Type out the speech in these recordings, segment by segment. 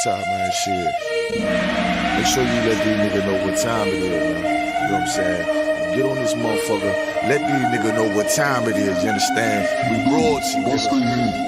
top, man, shit. Make sure you let these niggas know what time it is, man. You know what I'm saying? Get on this motherfucker. Let these niggas know what time it is, you understand? We royalty, nigga.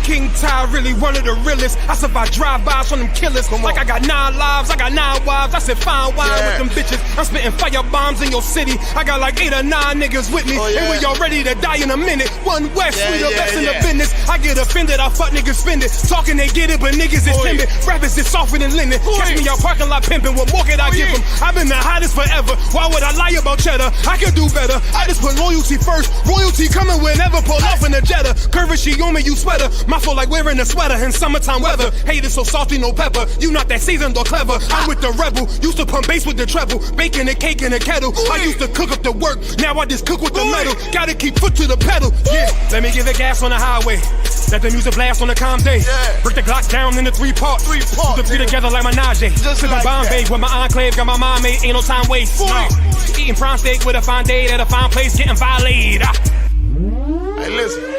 King Ty really one of the realest. I survived drive-bys from them killers. Like I got 9 lives, I got 9 wives. I said fine wine with them bitches. I'm spitting fire bombs in your city. I got like 8 or 9 niggas with me. And we all ready to die in a minute. One West, we the best in the business. I get offended, I fuck niggas spend it. Talking they get it, but niggas is timid. Rappers is softer than linen. Catch me out parking lot pimping. What more could I give them? I've been the hottest forever. Why would I lie about cheddar? I could do better. I just put loyalty first. Royalty coming whenever. Pull off in the Jetta. Curvy, she on me, you sweater. My feel like wearing a sweater in summertime weather. Haters so salty, no pepper. You not that seasoned or clever. I'm with the rebel. Used to pump bass with the treble. Baking a cake in a kettle. I used to cook up the work. Now I just cook with the metal. Gotta keep foot to the pedal. Yeah, let me give it gas on the highway. Let the music blast on a calm day. Break the Glock down into 3 parts. Put the 3 together like my Najee. Sippin' like Bombay with my enclave. Got my mind made. Ain't no time waste. No. Eating prime steak with a fine date at a fine place. Getting violated. Hey, listen.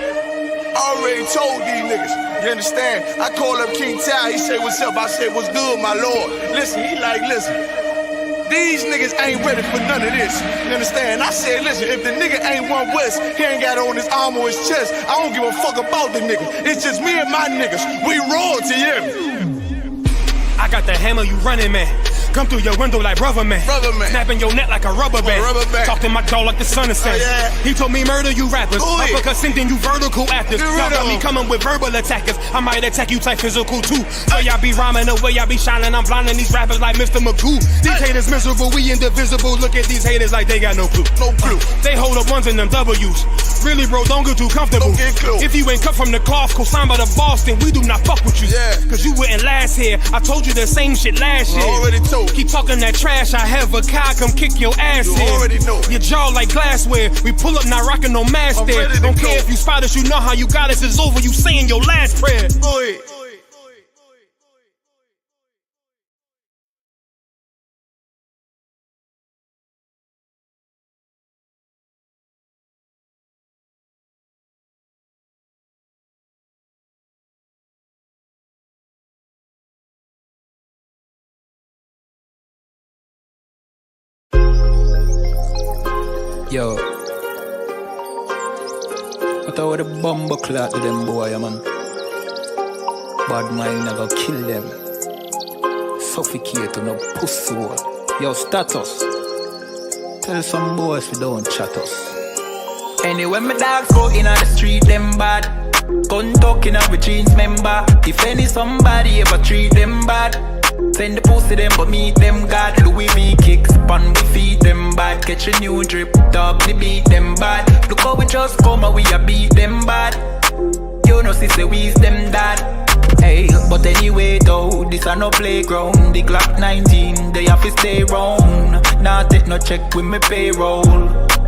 I already told these niggas. You understand? I call up King Ty. He say, what's up? I say, what's good, my lord? Listen, he like, listen. These niggas ain't ready for none of this. You understand? I said, listen, if the nigga ain't one West, he ain't got it on his arm or his chest. I don't give a fuck about the nigga. It's just me and my niggas. We royalty, yeah. I got the hammer, you running, man. Come through your window like rubber man. Snapping your neck like a rubber band. Talk to my jaw like the sun is set. He told me murder you rappers. Uppercut sending you vertical actors. Y'all got me coming with verbal attackers. I might attack you type physical too. So y'all be rhyming the way y'all be shining. I'm blinding these rappers like Mr. Magoo. These haters miserable, we indivisible. Look at these haters like they got no clue. No clue. They hold up ones and them W's. Really, bro, don't get too comfortable. If you ain't cut from the cloth, co-signed by the boss, then we do not fuck with you. Cause you wouldn't last here. I told you the same shit last year. Already told. Keep talking that trash, I have a car, come kick your ass in. Already know. Your jaw like glassware. We pull up, not rocking no mask there. Don't care if you spot us, you know how you got us. It's over, you saying your last prayer. Yo, I thought the bomber clock to them boy, man. Bad mind never kill them. Suffocate to no pussy wall. Yo, status. Tell some boys we don't chat us. Anyway, my dogs go in on the street, them bad. Gun talking up with jeans member. If any somebody ever treat them bad, send the pussy them but meet them God. Louis V kicks pan we feed them bad. Catch a new drip, dog we beat them bad. Look how we just come and we a beat them bad. You know see say we's them dad. Hey, but anyway though, this a no playground. The Glock 19, they have to stay round. Nah take no check with me payroll.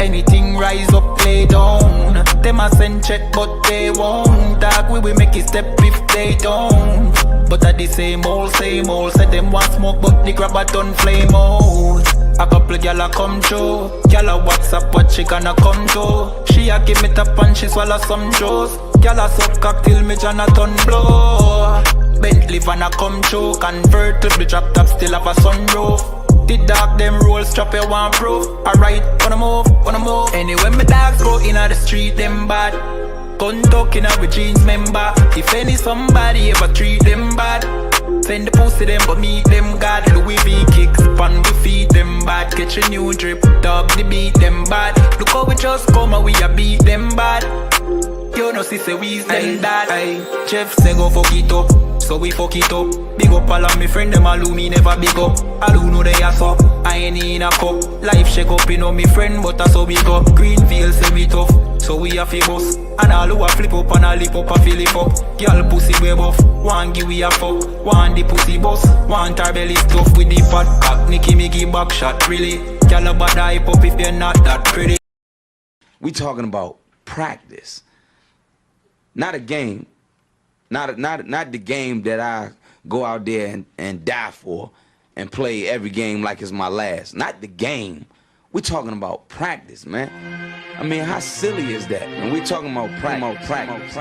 Anything rise up, lay down. Them a send check but they won't. Dog we make it step if they don't. But at the same old, said them want smoke but the grabber done flame out. A couple gyal a come through. Gyal a WhatsApp what she gonna come to. She a give me tap and she swallow some juice. Gyal a suck cock till me Jonathan blow. Bentley van a come through. Convertible drop top still have a sunroof. The dog them roll strap you want proof. Alright, wanna move. Anyway my dogs go in on the street them bad. Gun talking up with jeans member. If any somebody ever treat them bad, send the pussy them but meet them God. Louis V kicks pan we feed them bad. Catch a new drip, dog they beat them bad. Look how we just come and we a beat them bad. You know see say we's them dad. Jeff say go fuck it up, so we fuck it up. Big up all of me friend them all who me never big up. All who know they a suck, I ain't in a cup. Life shake up, you know me friend but that's how we go. Greenfield say we tough, so we a fi bus. And all who a flip up and a lip up a fill it up. Girl pussy way buff, one give we a fuck. One the pussy bus, one her belly stuff with the fat cock. Nicky me give back shot really. Girl a bad hype up if you're not that pretty. We talking about practice, not a game. Not the game that I go out there and die for and play every game like it's my last. Not the game. We talking about practice, man. I mean, how silly is that? And we talking about practice.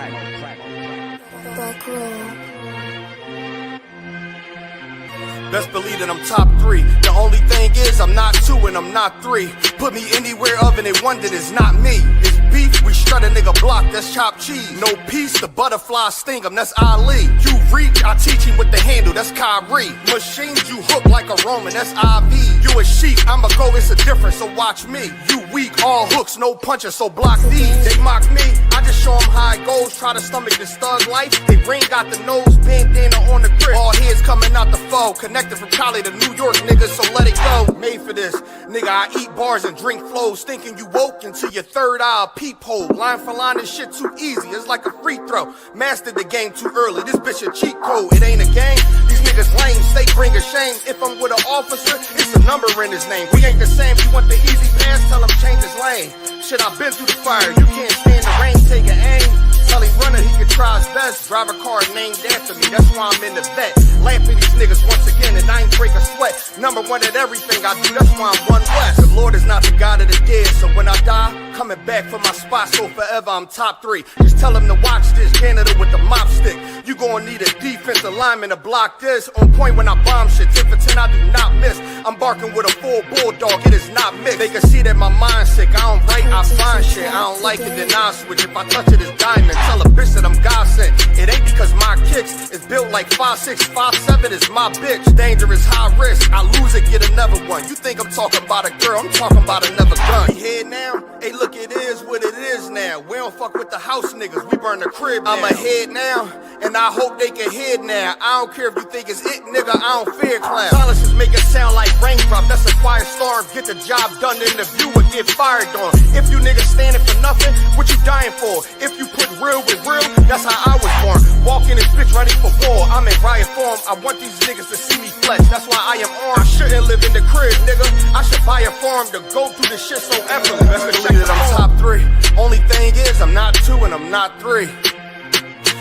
Best believe that I'm top 3. The only thing is I'm not 2 and I'm not 3. Put me anywhere other than one that is not me. It's beef, we strut a nigga block, that's chopped cheese. No peace, the butterfly sting him, that's Ali. You reach, I teach him with the handle, that's Kyrie. Machines you hook like a Roman, that's IV. You a sheep, I'ma go, it's a difference, so watch me. You weak, all hooks, no punches, so block these. They mock me, I just show them how it goes. Try to stomach this thug life. They ring got the nose, bandana on the grip. All heads coming out the foe. Connected from Cali to New York, nigga, so let it go. Made for this, nigga, I eat bars and drink flows. Thinking you woke into your third eye, peephole. Line for line, this shit too easy, it's like a free throw. Mastered the game too early, this bitch a cheat code. It ain't a game, these niggas lame, they bring a shame. If I'm with an officer, it's a number in his name. We ain't the same, you want the easy pass, tell him change his lane. Shit, I've been through the fire, you can't stand the rain, take an aim. Tell him runner, he can try his best. Drive a car named after me, that's why I'm in the vet. Lamping these niggas once again, and I ain't break a sweat. Number 1 at everything I do, that's why I'm one west. The Lord is not the God of the dead, so when I die, coming back for my spot, so forever I'm top 3. Just tell him to watch this, Canada with the mop stick. You gon' need a defensive lineman to block this. On point when I bomb shit, 10 for 10 I do not miss. I'm barking with a full bulldog, it is not mixed. They can see that my mind's sick, I don't write, I find shit. I don't like it, then I switch. If I touch it, it's diamond. Tell a bitch that I'm God sent. It ain't because my kicks is built like 5'6", 5'7" is my bitch. Dangerous, high risk, I lose it, get another one. You think I'm talking about a girl, I'm talking about another gun. We here now, hey look, it is what it is now. We don't fuck with the house niggas, we burn the crib down. I'm ahead now, and I hope they can hear now. I don't care if you think it's it, nigga, I don't fear clown. Silences make it sound like raindrop, that's a quiet storm. Get the job done in the view and get fired on. If you niggas standing for nothing, what you dying for? If you put real with real, that's how I was born. Walking this bitch ready for war, I'm in riot form. I want these niggas to see me flex, that's why I am armed. I shouldn't live in the crib, nigga, I should buy a farm to go through this shit so effortless. Best believe that I'm top 3. Only thing is I'm not 2 and I'm not 3.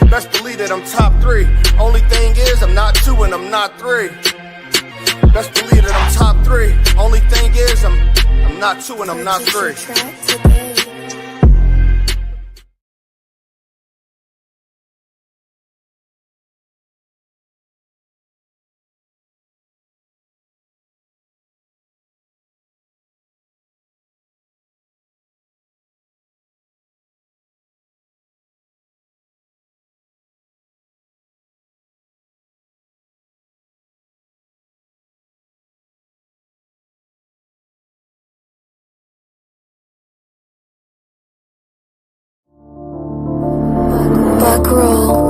Best believe that I'm top 3. Only thing is I'm not 2 and I'm not 3. Best believe that I'm top 3. Only thing is I'm not 2 and I'm not 3. Back roll.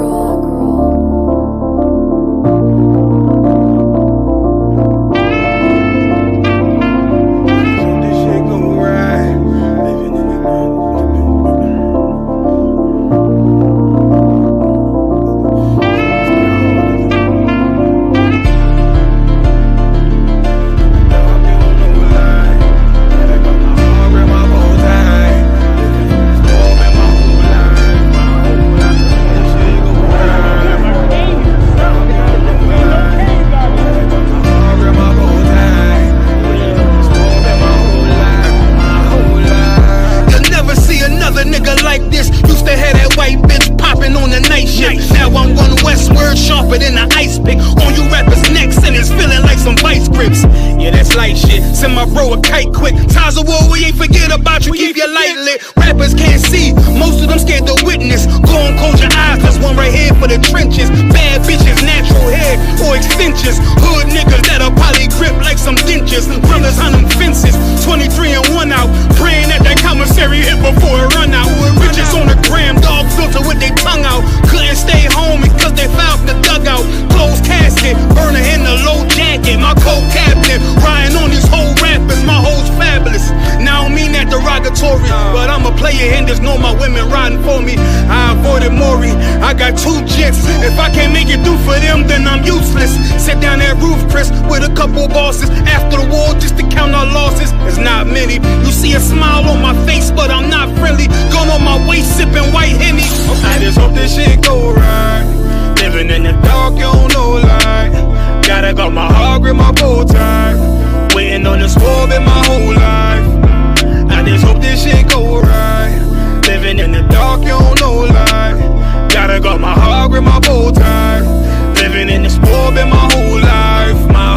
Send my bro a kite quick. Times of war, we ain't forget about you. Keep your light lit. Rappers can't see, most of them scared to witness. Go and close your eyes, there's one right here for the trenches. Bad bitches, natural hair or extensions. Hood niggas that'll probably grip like some dentures. Brothers on them fences, 23 and 1 out. Praying that that commissary hit before it run out. Bitches on the gram, dog filter with their tongue out. Couldn't stay home because they found the dugout. Closed casket, burner in the low jacket. My co-captain, riding on these whole rappers, my hoes fabulous. Now I don't mean that derogatory, but I'm a player and there's no my women riding for me. I avoided Maury, I got 2 jets. If I can't make it through for them, then I'm useless. Sit down that roof, Chris, with a couple bosses. After the war, just to count our losses, it's not many. You see a smile on my face, but I'm not friendly. Gun on my waist, sipping white Henny. I just hope this shit go right. Living in the dark, you don't know light. Gotta got my heart with my bow tie. Waiting on the swerve in my whole life. I just hope this shit go right. Living in the dark, you don't know light. Gotta got my heart with my bow tie. Living in the swerve in my whole life. My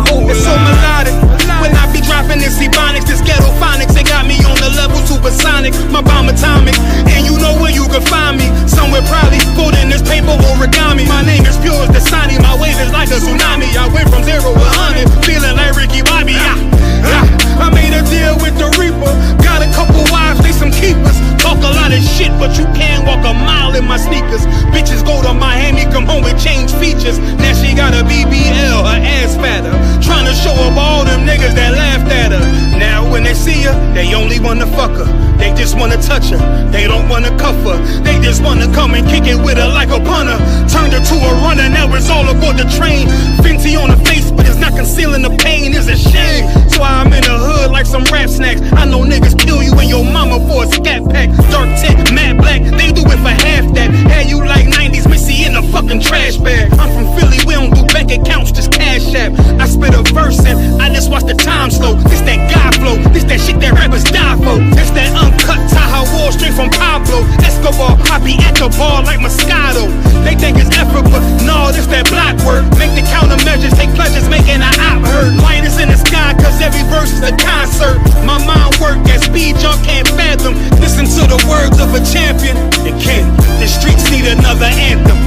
fuck her. They just wanna touch her, they don't wanna cuff her. They just wanna come and kick it with her like a punter. Turned her to a runner, now it's all aboard the train. Fenty on her face, but it's not concealing the pain, it's a shame. So I'm in the hood like some rap snacks. I know niggas kill you and your mama for a scat pack. Dark tint, matte black, they do it for half that. Had you like 90s Missy in a fucking trash bag. I'm from Philly, we don't do bank accounts, just cash app. I spit a verse and I just watch the time slow. This that God flow, this that shit that rappers die for. This that uncut Taha Wall straight from Pablo Escobar. I be at the bar like Moscato. They think it's effort, but no, this that block work. Make the countermeasures, take pleasures, making an op hurt. Light is in the sky, cause every verse is a concert. My mind work at speed y'all can't fathom. Listen to the words of a champion. And Ken, the streets need another anthem.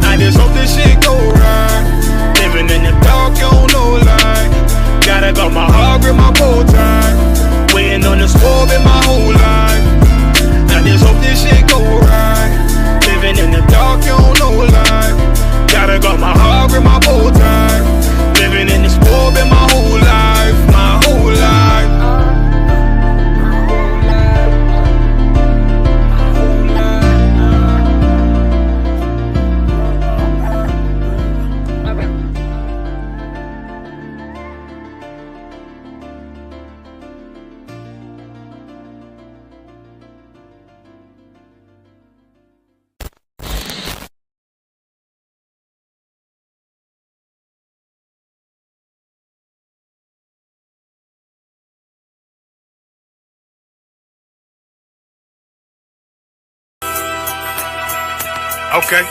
I just hope this shit go right. Living in the dark, you don't know like. Gotta got my heart with my bow tie. Waiting on this war in my whole life. I just hope this shit go right. Living in the dark, you don't know like. Gotta got my heart with my bow tie. Living in this war in my whole life. My whole life. Okay.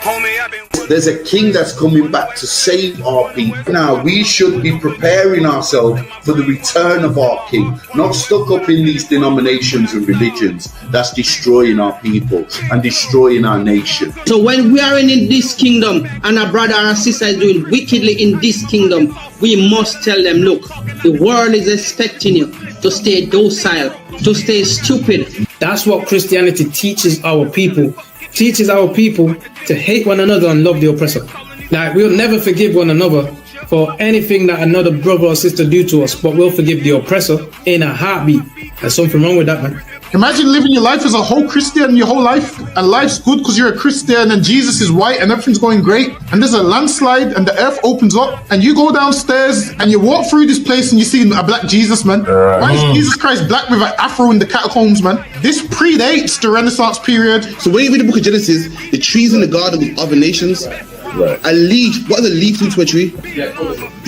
Homie, I've been. There's a king that's coming back to save our people. Now, we should be preparing ourselves for the return of our king, not stuck up in these denominations and religions that's destroying our people and destroying our nation. So when we are in this kingdom and a brother or a sister is doing wickedly in this kingdom, we must tell them, look, the world is expecting you to stay docile, to stay stupid. That's what Christianity teaches our people. Teaches our people to hate one another and love the oppressor. Like, we'll never forgive one another for anything that another brother or sister do to us, but we'll forgive the oppressor in a heartbeat. There's something wrong with that, man. Imagine living your life as a whole Christian your whole life, and life's good because you're a Christian and Jesus is white and everything's going great, and there's a landslide and the earth opens up and you go downstairs and you walk through this place and you see a black Jesus, man. Why is Jesus Christ black with an afro in the catacombs, man? This predates the Renaissance period. So when you read the book of Genesis, the trees in the garden with other nations, a leaf, what does a leaf do to a tree?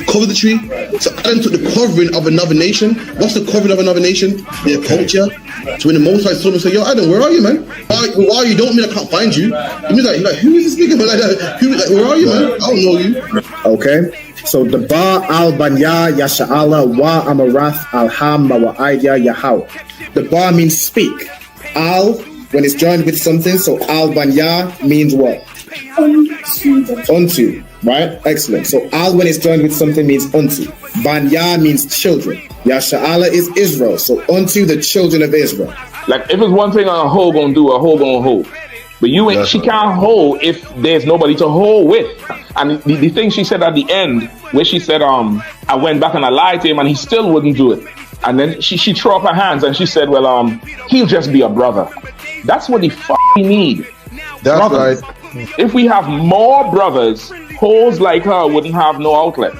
Cover the tree. So Adam took the covering of another nation. What's the covering of another nation? Their culture. So when the Most High saw him and said, yo, Adam, where are you, man? Why are you? Don't mean I can't find you. He means like, who is this nigga? Like that. Where are you, man? I don't know you. Okay. So the Ba al Banya Yasha'ala wa Amarath al Hamma wa Idea Yahaw. The Ba means speak. Al, when it's joined with something, so al Banya means what? Unto, right? Excellent. So al when it's joined with something means unto. Banya means children. Yasha'ala is Israel. So unto the children of Israel. Like if it's one thing a hoe gonna do, a hoe gonna hold. But you ain't, she can't hold if there's nobody to hold with. And the thing she said at the end, where she said, I went back and I lied to him and he still wouldn't do it. And then she threw up her hands and she said, well, he'll just be a brother. That's what he need. That's brothers. Right. If we have more brothers, hoes like her wouldn't have no outlet.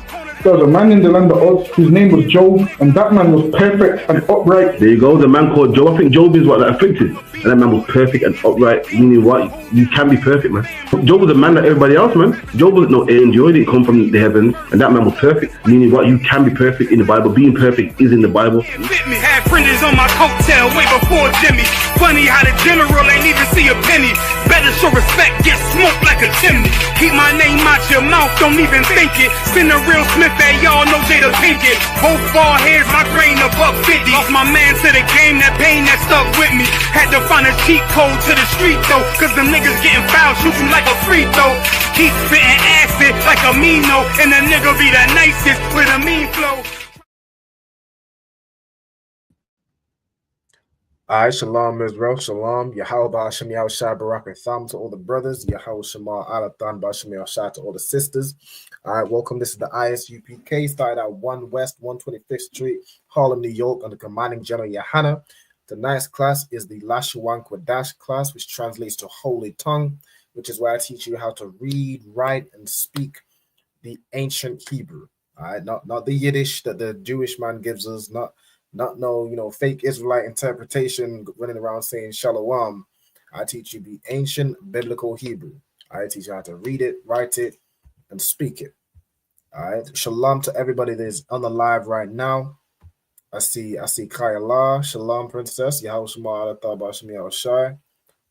There was a man in the land of Oz whose name was Job, and that man was perfect and upright. There you go, the man called Job. I think Job is what that afflicted. And that man was perfect and upright, meaning what? You can be perfect, man. Job was a man like everybody else, man. Job wasn't no angel, he didn't come from the heavens, and that man was perfect, meaning what? You can be perfect in the Bible. Being perfect is in the Bible. Had fringes on my coattail way before Jimmy. Funny how the general ain't even see a penny. Better show respect, get smoked like a chimney. Keep my name out your mouth, don't even think it. Send a real Smith, that y'all know Jada Pinkett. Both ball heads, my grain above 50. Lost my man to the game, that pain that stuck with me. Had to find a cheat code to the street though, cause them niggas getting foul, shoot you like a free throw. Keep spitting acid like a Mino, and the nigga be the nicest with a mean flow. Alright, Shalom Israel, Shalom, Yahweh Hashem Yahushua Barak and Tham to all the brothers, Yahweh Shema Alathan Bashem Yahushua to all the sisters. All right, welcome. This is the ISUPK, started at 1 West 125th Street, Harlem, New York, under commanding General Yohana. Tonight's class is the Lashawan Qadash class, which translates to Holy Tongue, which is where I teach you how to read, write, and speak the ancient Hebrew. All right, not the Yiddish that the Jewish man gives us, not no fake Israelite interpretation running around saying Shalom. I teach you the ancient biblical Hebrew. I teach you how to read it, write it, and speak it. All right. Shalom to everybody that is on the live right now. I see Kayala. Shalom, princess. Yahushua Shai.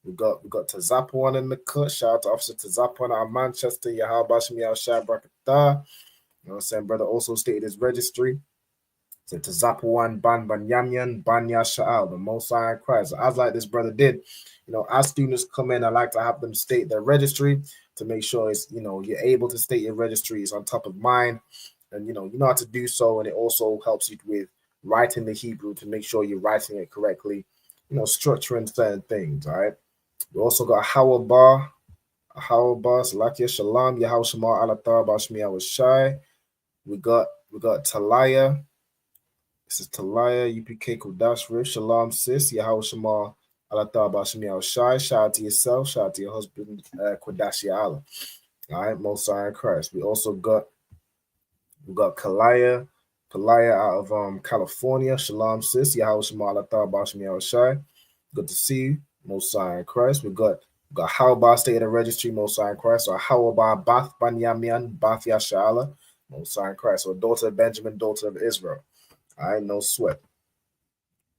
We got Tazapuan in the cut. Shout out to Officer Tazapuan out of Manchester. Yahushua Shai Brakatah. You know what I'm saying? Brother also stated his registry. So Tazapuan Ban Banyamyan Banya Sha'al, the Most High Christ. As like this brother did, as students come in, I like to have them state their registry to make sure it's, you're able to state your registry is on top of mind. And, you know how to do so. And it also helps you with writing the Hebrew to make sure you're writing it correctly, structuring certain things. All right. We also got Hawabah, Salakia Shalom, Yahushua Alatar Bashmiya was shy. We got Talaya. This is Talaya, UPK Kodash Rif, Shalom sis, Yahushua Alatar Bashmiya Shai. Shout out to yourself, shout out to your husband, Kodash Ya'ala. All right, Most High Christ. We also got Kalaya out of California. Shalom sis, Yahushua Alatar Bashmiya Shai. Good to see you, Most High Christ. We got Hawba State of the Registry, Most High Christ, or Hawba Bath Banyamian, Bath Yashala, Most High Christ, or daughter of Benjamin, daughter of Israel. All right, no sweat.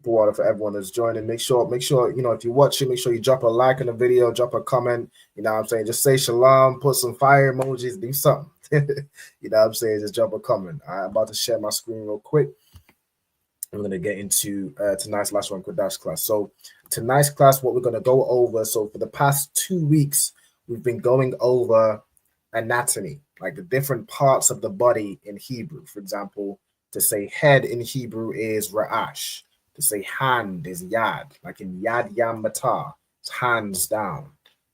Water for everyone that's joining. Make sure, if you're watching, make sure you drop a like on the video, drop a comment. You know what I'm saying? Just say shalom, put some fire emojis, do something. You know what I'm saying? Just drop a comment. All right, I'm about to share my screen real quick. I'm going to get into tonight's Lashawan Qadash class. So tonight's class, what we're going to go over. So for the past 2 weeks, we've been going over anatomy, like the different parts of the body in Hebrew. For example, to say head in Hebrew is ra'ash. To say hand is yad. Like in yad yam matah, it's hands down.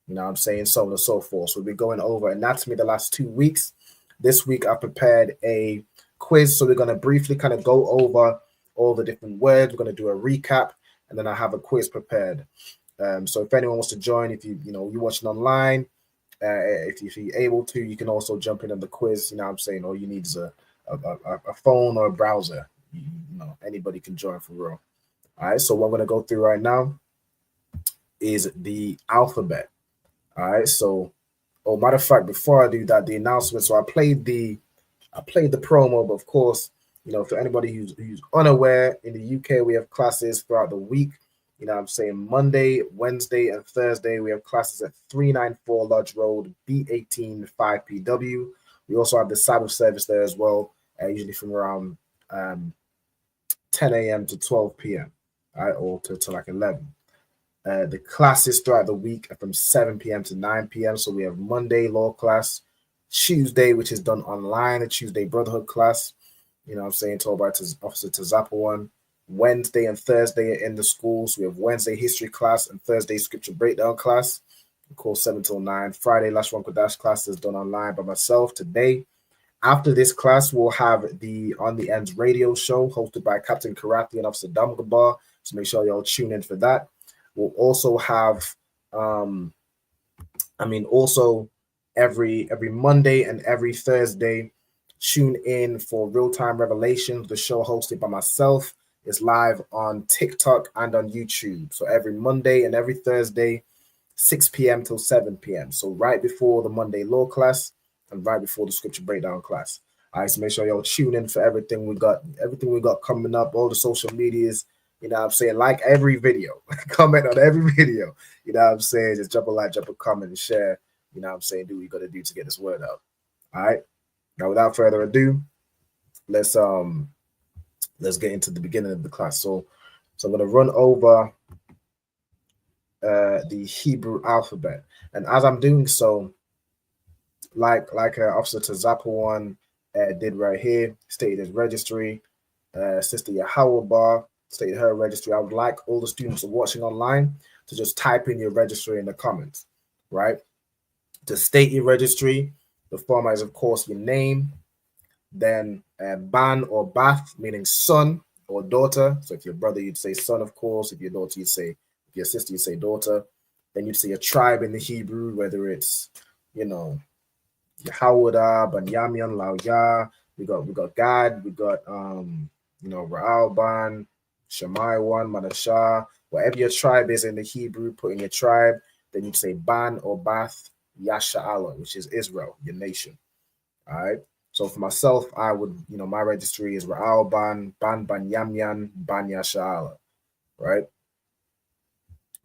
You know what I'm saying? So on and so forth. So we've been going over anatomy the last 2 weeks. This week I prepared a quiz. So we're going to briefly kind of go over all the different words. We're going to do a recap, and then I have a quiz prepared. So if anyone wants to join, if you're watching online, if you're able to, you can also jump in on the quiz. You know what I'm saying? All you need is a phone or a browser. Anybody can join for real. All right, so what I'm going to go through right now is the alphabet. All right, so matter of fact, before I do that, the announcement. So I played the promo, but of course, for anybody who's unaware, in the UK we have classes throughout the week. You know what I'm saying? Monday, Wednesday, and Thursday we have classes at 394 Lodge Road, B18 5PW. We also have the Sabbath service there as well, usually from around 10 a.m. to 12 p.m. All right, or to like 11. The classes throughout the week are from 7 p.m. to 9 p.m. So we have Monday law class, Tuesday, which is done online, a Tuesday brotherhood class. You know what I'm saying, told by Officer Tazapuan. Wednesday and Thursday are in the schools. We have Wednesday history class and Thursday scripture breakdown class. Of course, 7 till 9. Friday Lashawan Qadash class is done online by myself today. After this class, we'll have the On the Ends radio show hosted by Captain Karathi and Officer Damgabar. So make sure y'all tune in for that. We'll also have, every Monday and every Thursday, tune in for Real-Time Revelations, the show hosted by myself. It's live on TikTok and on YouTube. So every Monday and every Thursday, 6 p.m. till 7 p.m. So right before the Monday law class and right before the scripture breakdown class. All right, so make sure y'all tune in for everything we got coming up, all the social medias. You know what I'm saying? Like every video, comment on every video. You know what I'm saying? Just drop a like, drop a comment, and share. You know what I'm saying? Do what you got to do to get this word out. All right. Now, without further ado, let's get into the beginning of the class. So I'm going to run over the Hebrew alphabet, and as I'm doing so, like Officer Tazapuan did right here, stated his registry. Sister Yahawah stated her registry. I would like all the students watching online to just type in your registry in the comments, right? To state your registry, The format is, of course, your name, then ban or bath, meaning son or daughter. So if your brother, you'd say son, of course. If your daughter, you'd say, if your sister, you'd say daughter. Then you'd say a tribe in the Hebrew, whether it's, you know, Yehuda, Banyamian, Lauya. We got Gad, we got you know, Ra'alban, Shammai one, Manashah. Whatever your tribe is in the Hebrew, put in your tribe. Then you'd say Ban or Bath, Yasha'ala, which is Israel, your nation. All right. So for myself, I would, you know, my registry is Ra'alban, Ban Banyamyan, Ban Yasha'ala. Right.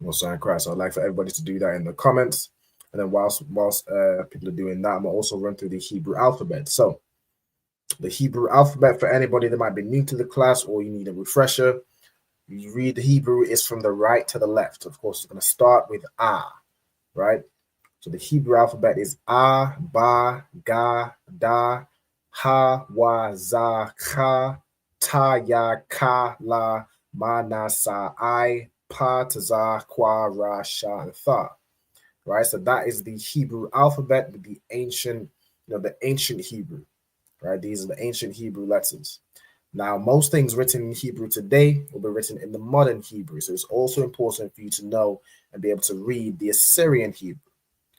Most in Christ. So I'd like for everybody to do that in the comments. And then whilst people are doing that, I'm gonna also run through the Hebrew alphabet. So the Hebrew alphabet, for anybody that might be new to the class or you need a refresher, you read the Hebrew is from the right to the left. Of course, it's going to start with A, right? So the Hebrew alphabet is A, Ba, Ga, Da, Ha, Wa, Za, Ka, Ta, Ya, Ka, La, Ma, Na, Sa, I, Pa, Ta, Za, Kwa, Ra, Sha, and Tha. Right, so that is the Hebrew alphabet with the ancient, you know, the ancient Hebrew. Right, these are the ancient Hebrew letters. Now, most things written in Hebrew today will be written in the modern Hebrew. So it's also important for you to know and be able to read the Assyrian Hebrew.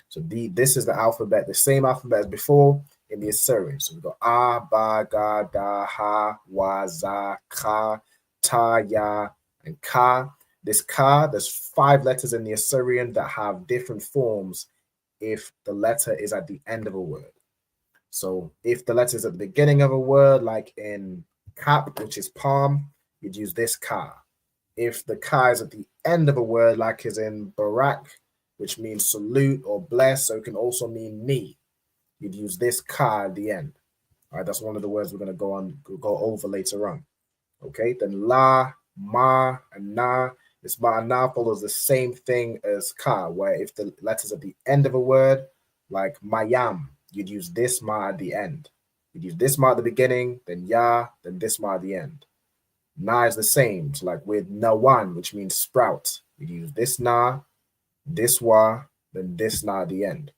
So this is the alphabet, the same alphabet as before in the Assyrian. So we've got A, Ba, Ga, Da, Ha, Wa, Za, Ka, Ta, Ya, and Ka. This Ka, there's 5 letters in the Assyrian that have different forms if the letter is at the end of a word. So if the letter is at the beginning of a word, like in Kap, which is palm, you'd use this Ka. If the Ka is at the end of a word, like is in Barak, which means salute or bless, so it can also mean me, you'd use this Ka at the end. All right, that's one of the words we're going to go over later on. Okay, then La, Ma, and Na. This Ma and Na follows the same thing as Ka, where if the letter's at the end of a word, like Mayam, you'd use this Ma at the end. You'd use this Ma at the beginning, then Ya, then this Ma at the end. Na is the same. So like with Nawan, which means sprout, you'd use this Na, this Wa, then this Na at the end.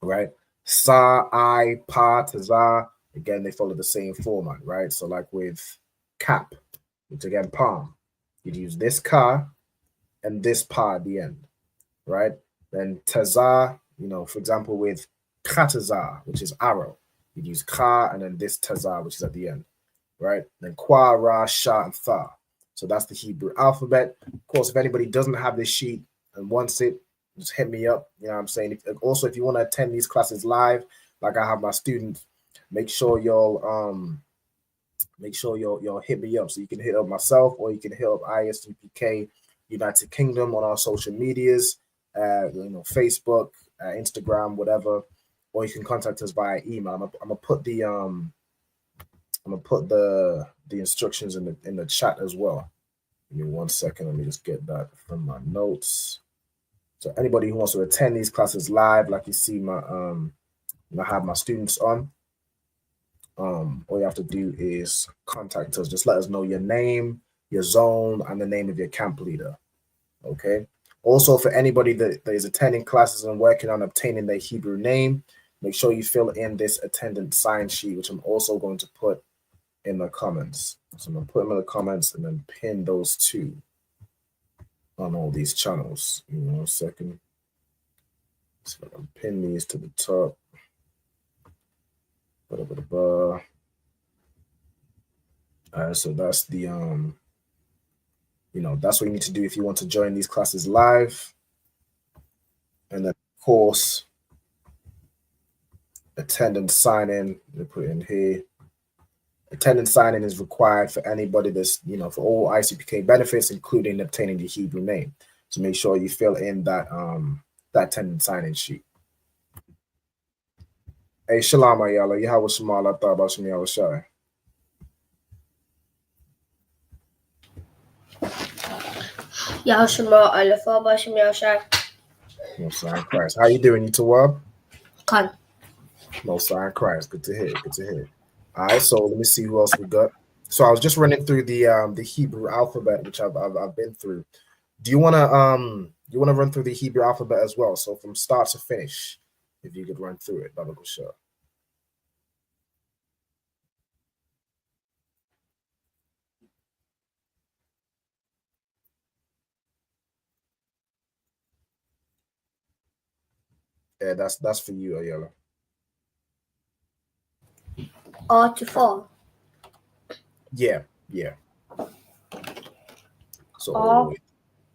Right? Sa, I, Pa, Taza, again, they follow the same format, right? So like with Cap, which again, palm, you'd use this Ka and this Pa at the end, right? Then Taza, you know, for example, with Kataza, which is arrow, you'd use Ka and then this Taza, which is at the end, right? Then Kwa, Ra, Sha, and Tha. So that's the Hebrew alphabet. Of course, if anybody doesn't have this sheet and wants it, just hit me up. You know what I'm saying? Also, if you want to attend these classes live, like I have my students, make sure you'll hit me up. So you can hit up myself or you can hit up ISUPK United Kingdom on our social medias, you know, Facebook, Instagram, whatever, or you can contact us via email. I'm gonna put the instructions in the chat as well. Give me 1 second. Let me just get that from my notes. So anybody who wants to attend these classes live, like you see my I have my students on. All you have to do is contact us. Just let us know your name, your zone, and the name of your camp leader. Okay. Also, for anybody that is attending classes and working on obtaining their Hebrew name, make sure you fill in this attendance sign sheet, which I'm also going to put in the comments. So I'm going to put them in the comments and then pin those two on all these channels. Give me 1 second. So I'm going to pin these to the top. So that's the you know, that's what you need to do if you want to join these classes live. And then of course, attendance sign in, we put it in here. Attendance sign in is required for anybody that's, you know, for all ICPK benefits, including obtaining the Hebrew name. So make sure you fill in that that attendance sign in sheet. Hey, Shalom Ayala, Yahweh Shemal, I thought about Shemi Awashai. Yahweh Shemal, I love about Shemi Awashai. Most High in Christ. How you doing, you Tawab? Con. Most High in Christ. Good to hear. Good to hear. All right, so let me see who else we got. So I was just running through the Hebrew alphabet, which I've been through. Do you wanna run through the Hebrew alphabet as well? So from start to finish, if you could run through it, Baba Kusha. Yeah, that's for you, Ayala. R to 4. Yeah. So all the R, way.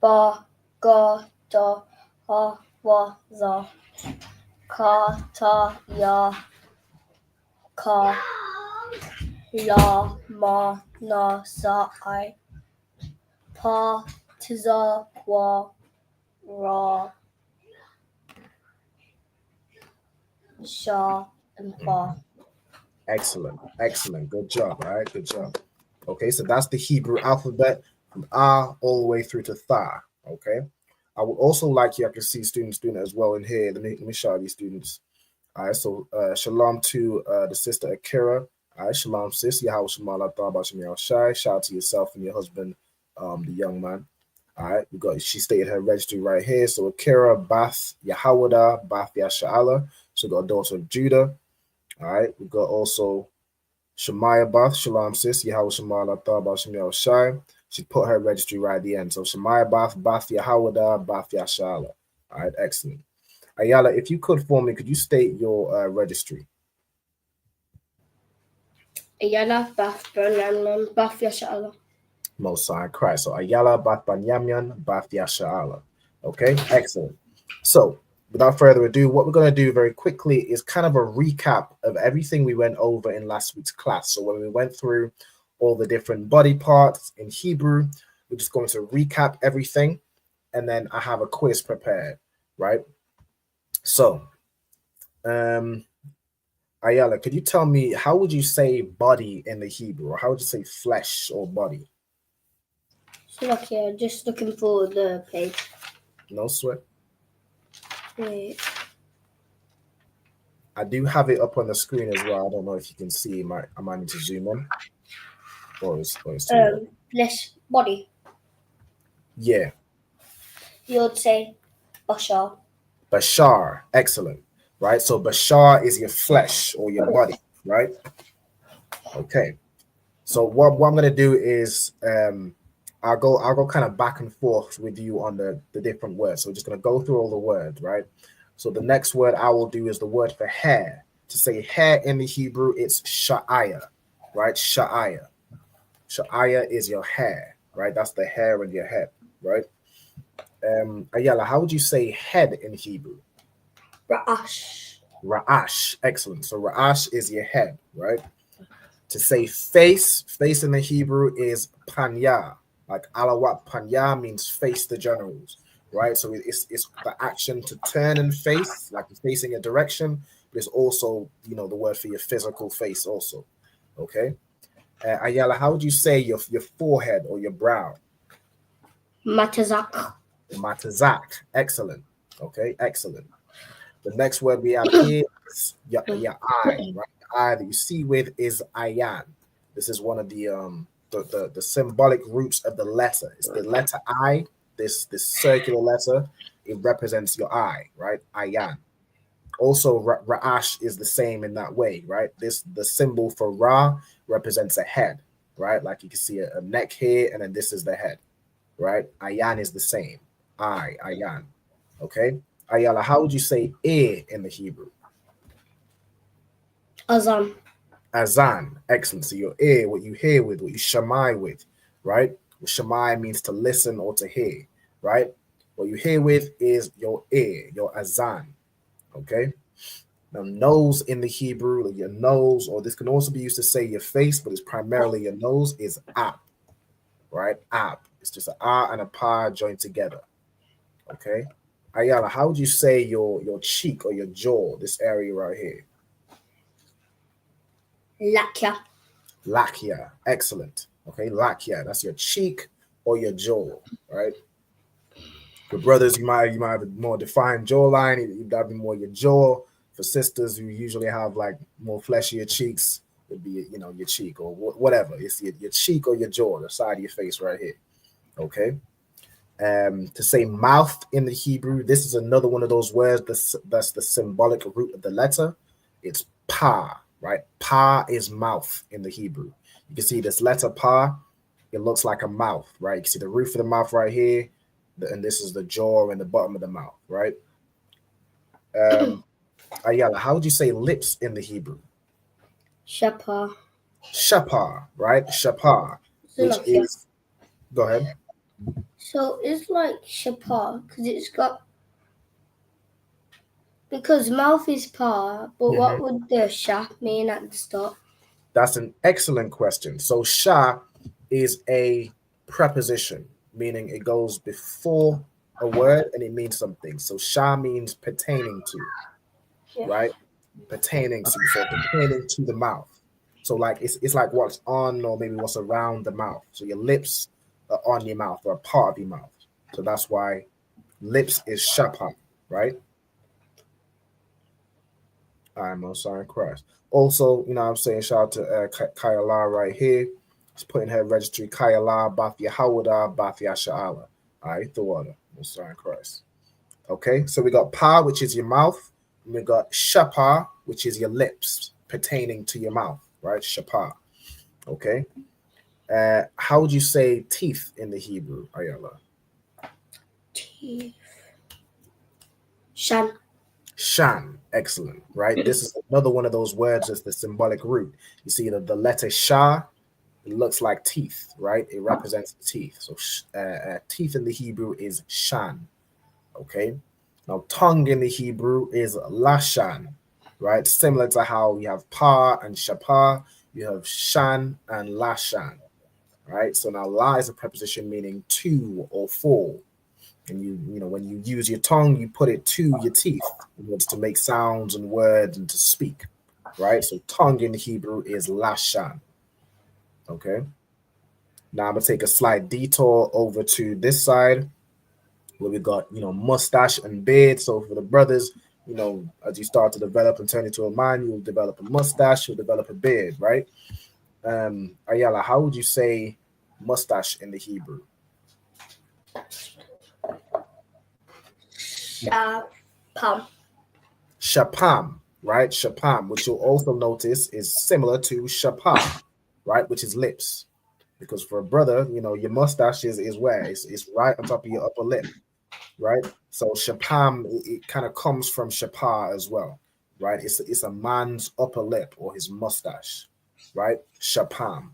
ba, ga, da, ha, wa, za. Ka, ta, ya. Ka, la, ma, na, sa, I. Pa, tza, kwa, ra, sha, and pa. Excellent. Good job. All right, good job. Okay, so that's the Hebrew alphabet from R all the way through to Tha. Okay. I would also like you, I can see students doing it as well in here. Let me show these students. All right, so shalom to the sister Akira. All right, shalom sis. Yahweh Shemala Thaba Shem Shai. Shout out to yourself and your husband, the young man. All right, she stated her registry right here. So Akira, Bath, Yahawada, Bath Yasha'ala. So we got a daughter of Judah. All right, we got also Shemaiah Bath, Shalom sis, Yahweh Shemala Thaba Shem Shai. She put her registry right at the end. So Shemaiah Bath, Bath Yahawada, Bath Yasha'ala. All right, excellent. Ayala, if you could for me, could you state your registry? Ayala, Bath, Bernamnon, Bath, Yasha'ala. Most High Christ. So Ayala, Bath Banyamyan, Bath Yasha'ala. Okay, excellent. So without further ado, what we're going to do very quickly is kind of a recap of everything we went over in last week's class. So when we went through all the different body parts in Hebrew, we're just going to recap everything. And then I have a quiz prepared, right? So, Ayala, could you tell me, how would you say body in the Hebrew? Or how would you say flesh or body? So look here, just looking for the page. No sweat. Wait. I do have it up on the screen as well. I don't know if you can see. I might need to zoom in. Or it's Flesh, body. Yeah. You would say Bashar. Bashar. Excellent. Right? So Bashar is your flesh or your body, right? Okay. So what I'm gonna do is I'll go kind of back and forth with you on the different words. So we're just gonna go through all the words, right? So the next word I will do is the word for hair. To say hair in the Hebrew, it's sha'aya, right? Sha'aya. Sha'aya is your hair, right? That's the hair in your head, right? Ayala, how would you say head in Hebrew? Ra'ash. Ra'ash. Excellent. So Ra'ash is your head, right? To say face in the Hebrew is panya. Like alawat panya means face the generals, right? So it's the action to turn and face, like you're facing a direction, but it's also, the word for your physical face also, okay? Ayala, how would you say your forehead or your brow? Matazak. Matazak. Excellent. Okay, excellent. The next word we have here is your eye, right? The eye that you see with is ayan. This is one of the symbolic roots of the letter. It's the letter I, this circular letter. It represents your eye, right? Ayan. Also, Ra'ash is the same in that way, right? The symbol for Ra represents a head, right? Like you can see a neck here, and then this is the head, right? Ayan is the same. Ayan. Okay? Ayala, how would you say ear in the Hebrew? Azan. Azan. Excellent. So your ear, what you hear with, what you shamai with, right? Shamai means to listen or to hear, right? What you hear with is your ear, your azan. Okay? Now, nose in the Hebrew, your nose, or this can also be used to say your face, but it's primarily your nose, is ab, right? Ab. It's just an ah and a pa joined together. Okay? Ayala, how would you say your cheek or your jaw, this area right here? Lakya. Lakya. Excellent. Okay, lakya. That's your cheek or your jaw, right? For brothers, you might have a more defined jawline. That'd be more your jaw. For sisters who usually have like more fleshier cheeks, it'd be your cheek or whatever. It's your cheek or your jaw, the side of your face right here. Okay. To say mouth in the Hebrew, this is another one of those words that's the symbolic root of the letter. It's pa, right? Pa is mouth in the Hebrew. You can see this letter pa, it looks like a mouth, right? You can see the roof of the mouth right here, and this is the jaw and the bottom of the mouth, right? Ayala, how would you say lips in the Hebrew? Shapa. Shapar, right? Shapar, which Zulakia. is, go ahead. So it's like Shapa because it's got, because mouth is par, but what would the sha mean at the start? That's an excellent question. So sha is a preposition, meaning it goes before a word and it means something. So sha means pertaining to, right? Pertaining to, so pertaining to the mouth. So like it's like what's on or maybe what's around the mouth. So your lips are on your mouth or a part of your mouth. So that's why lips is shapa, right? I'm on sorry, Christ. Also, you know what I'm saying, shout out to Kayala right here. She's putting her registry Kayala, Bathia Hawada, Bathia Sha'ala. All right, the water. Sorry, Christ. Okay, so we got pa, which is your mouth. And we got shapa, which is your lips pertaining to your mouth, right? Shapa. Okay. How would you say teeth in the Hebrew, Ayala? Teeth. Shan. Shan, excellent, right? This is another one of those words that's the symbolic root. You see the letter sha, it looks like teeth, right? It represents teeth. So teeth in the Hebrew is shan, okay? Now tongue in the Hebrew is lashan, right? Similar to how we have pa and shapa, you have shan and lashan, right? So now la is a preposition meaning to or for. And you know, when you use your tongue, you put it to your teeth in order to make sounds and words and to speak, right? So tongue in Hebrew is lashan. Okay. Now I'm gonna take a slight detour over to this side where we got, you know, mustache and beard. So for the brothers, you know, as you start to develop and turn into a man, you'll develop a mustache, you'll develop a beard, right? Ayala, how would you say mustache in the Hebrew? Shapam. Shapam, right? Shapam, which you'll also notice is similar to shapa, right? Which is lips. Because for a brother, you know, your mustache is where? It's right on top of your upper lip, right? So shapam, it kind of comes from shapa as well, right? It's a man's upper lip or his mustache, right? Shapam.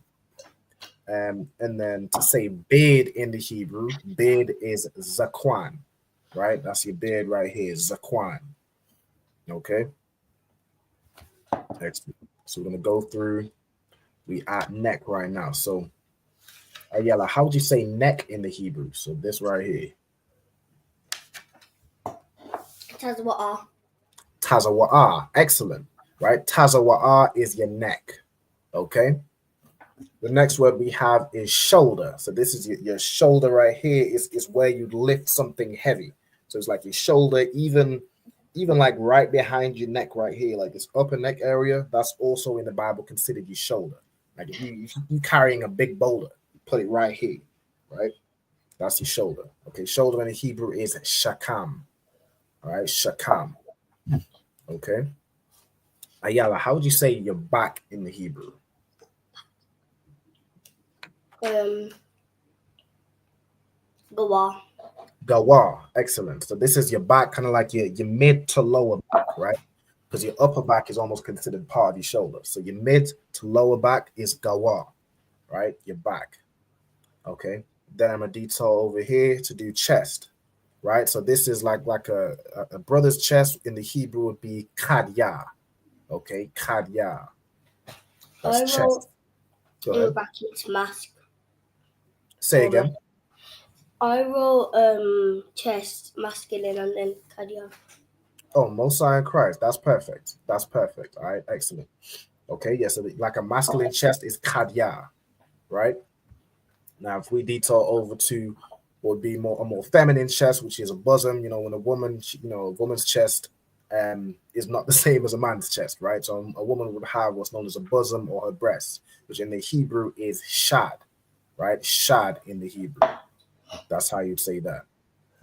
And then to say beard in the Hebrew, beard is zakwan, right? That's your beard right here, zakwan. Okay. Excellent. So we're gonna go through. We at neck right now. So Ayala, how would you say neck in the Hebrew? So this right here. Tazwa'a. Tazawa'a. Excellent. Right? Tazawa'a is your neck. Okay. The next word we have is shoulder. So this is your shoulder right here is where you lift something heavy. So it's like your shoulder, even like right behind your neck right here, like this upper neck area, that's also in the Bible considered your shoulder. Like if you carrying a big boulder, put it right here, right? That's your shoulder. Okay, shoulder in the Hebrew is shakam. All right, shakam. Okay. Ayala, how would you say your back in the Hebrew? Gawa. Gawa. Excellent. So this is your back, kind of like your mid to lower back, right? Because your upper back is almost considered part of your shoulder. So your mid to lower back is gawa, right? Your back. Okay. Then I'm gonna detail over here to do chest, right? So this is like a brother's chest in the Hebrew would be kadya. Okay, kadya. That's chest. Go ahead. Brackets mask. Say again. I wrote chest masculine and then cardia. Oh, Mosiah and Christ. That's perfect. That's perfect. All right, excellent. Okay, yeah, so like a masculine chest is kadya, right? Now, if we detail over to what would be a more feminine chest, which is a bosom, you know, when a woman, a woman's chest is not the same as a man's chest, right? So a woman would have what's known as a bosom or her breast, which in the Hebrew is shad, right? Shad in the Hebrew. That's how you'd say that.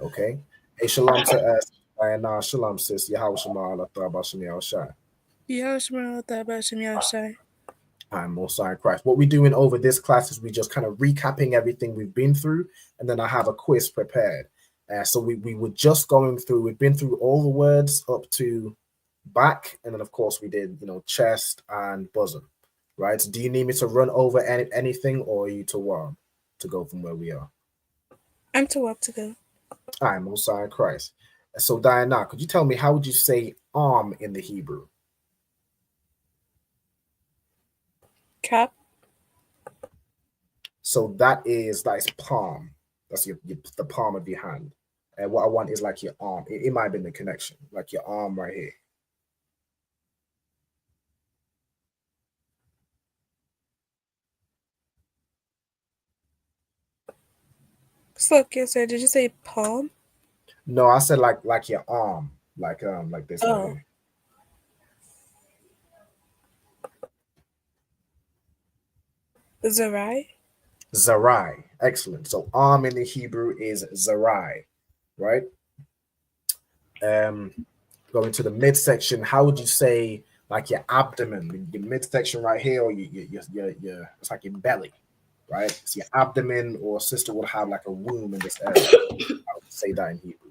Okay. Hey, shalom to us. And shalom, sis. Yahweh Shema Allah Ta'ala Shema Shai. Yahweh Shema Allah Shema Shai. I'm Mosiah Christ. What we're doing over this class is we just kind of recapping everything we've been through, and then I have a quiz prepared. So we were just going through, we've been through all the words up to back, and then of course we did, chest and bosom, right? So do you need me to run over anything, or are you too warm to go from where we are? I'm too up to go. All right, Most High Christ. So Diana, could you tell me, how would you say arm in the Hebrew? Cap. So that's palm. That's the palm of your hand. And what I want is like your arm. It might have been the connection, like your arm right here. Look, yes, sir. Did you say palm? No, I said like your arm, like this. Oh. Right here. Zarai. Zarai. Excellent. So arm in the Hebrew is Zarai, right? Going to the midsection, how would you say like your abdomen, your midsection right here, or your it's like your belly, right? So your abdomen, or sister would have like a womb in this area. I would say that in Hebrew.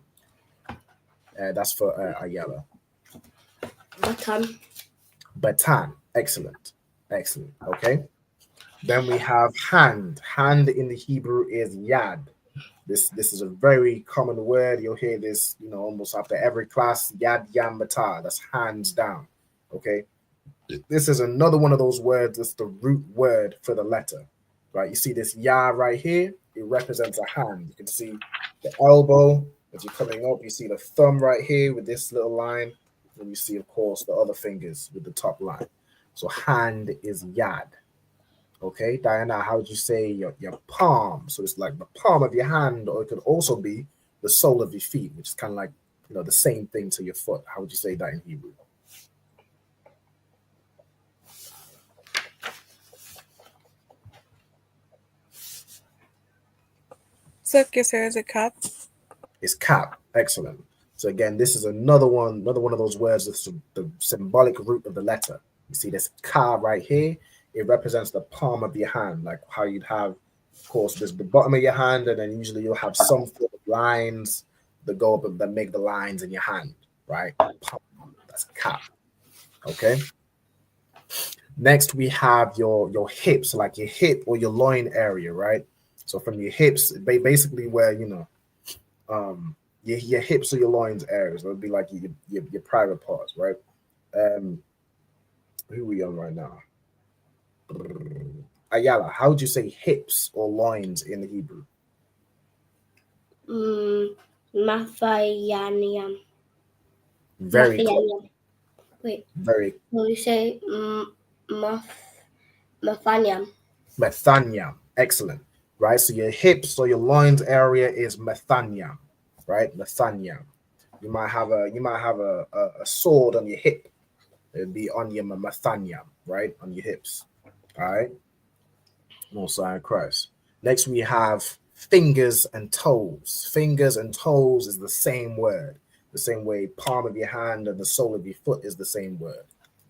That's for Ayala. Batan. Batan. Excellent. Excellent. Okay. Then we have hand. Hand in the Hebrew is yad. This is a very common word. You'll hear this, almost after every class. Yad yam matah. That's hands down. Okay. This is another one of those words. It's the root word for the letter, right? You see this ya right here. It represents a hand. You can see the elbow as you're coming up. You see the thumb right here with this little line. And you see, of course, the other fingers with the top line. So hand is yad. Okay, Diana, how would you say your palm? So it's like the palm of your hand, or it could also be the sole of your feet, which is kind of like, the same thing to your foot. How would you say that in Hebrew? Look, yes, sir. Is it cap? It's cap. Excellent. So again, this is another one of those words that's the symbolic root of the letter. You see this ka right here. It represents the palm of your hand, like how you'd have, of course, there's the bottom of your hand, and then usually you'll have some sort of lines that go up and that make the lines in your hand, right? Palm, that's cap. Okay. Next, we have your hips, like your hip or your loin area, right? So from your hips, basically where your hips or your loins areas, that would be like your private parts, right? Who are we on right now? Ayala, how would you say hips or loins in the Hebrew? Mathayaniam. Very close. Wait. Very. Will you say Mathaniam? Methaniam. Excellent. Right. So your hips or your loins area is Methaniam. Right. Methaniam. You might have a sword on your hip. It'd be on your Methaniam, right? On your hips. All right. Most High Christ. Next, we have fingers and toes. Fingers and toes is the same word. The same way palm of your hand and the sole of your foot is the same word.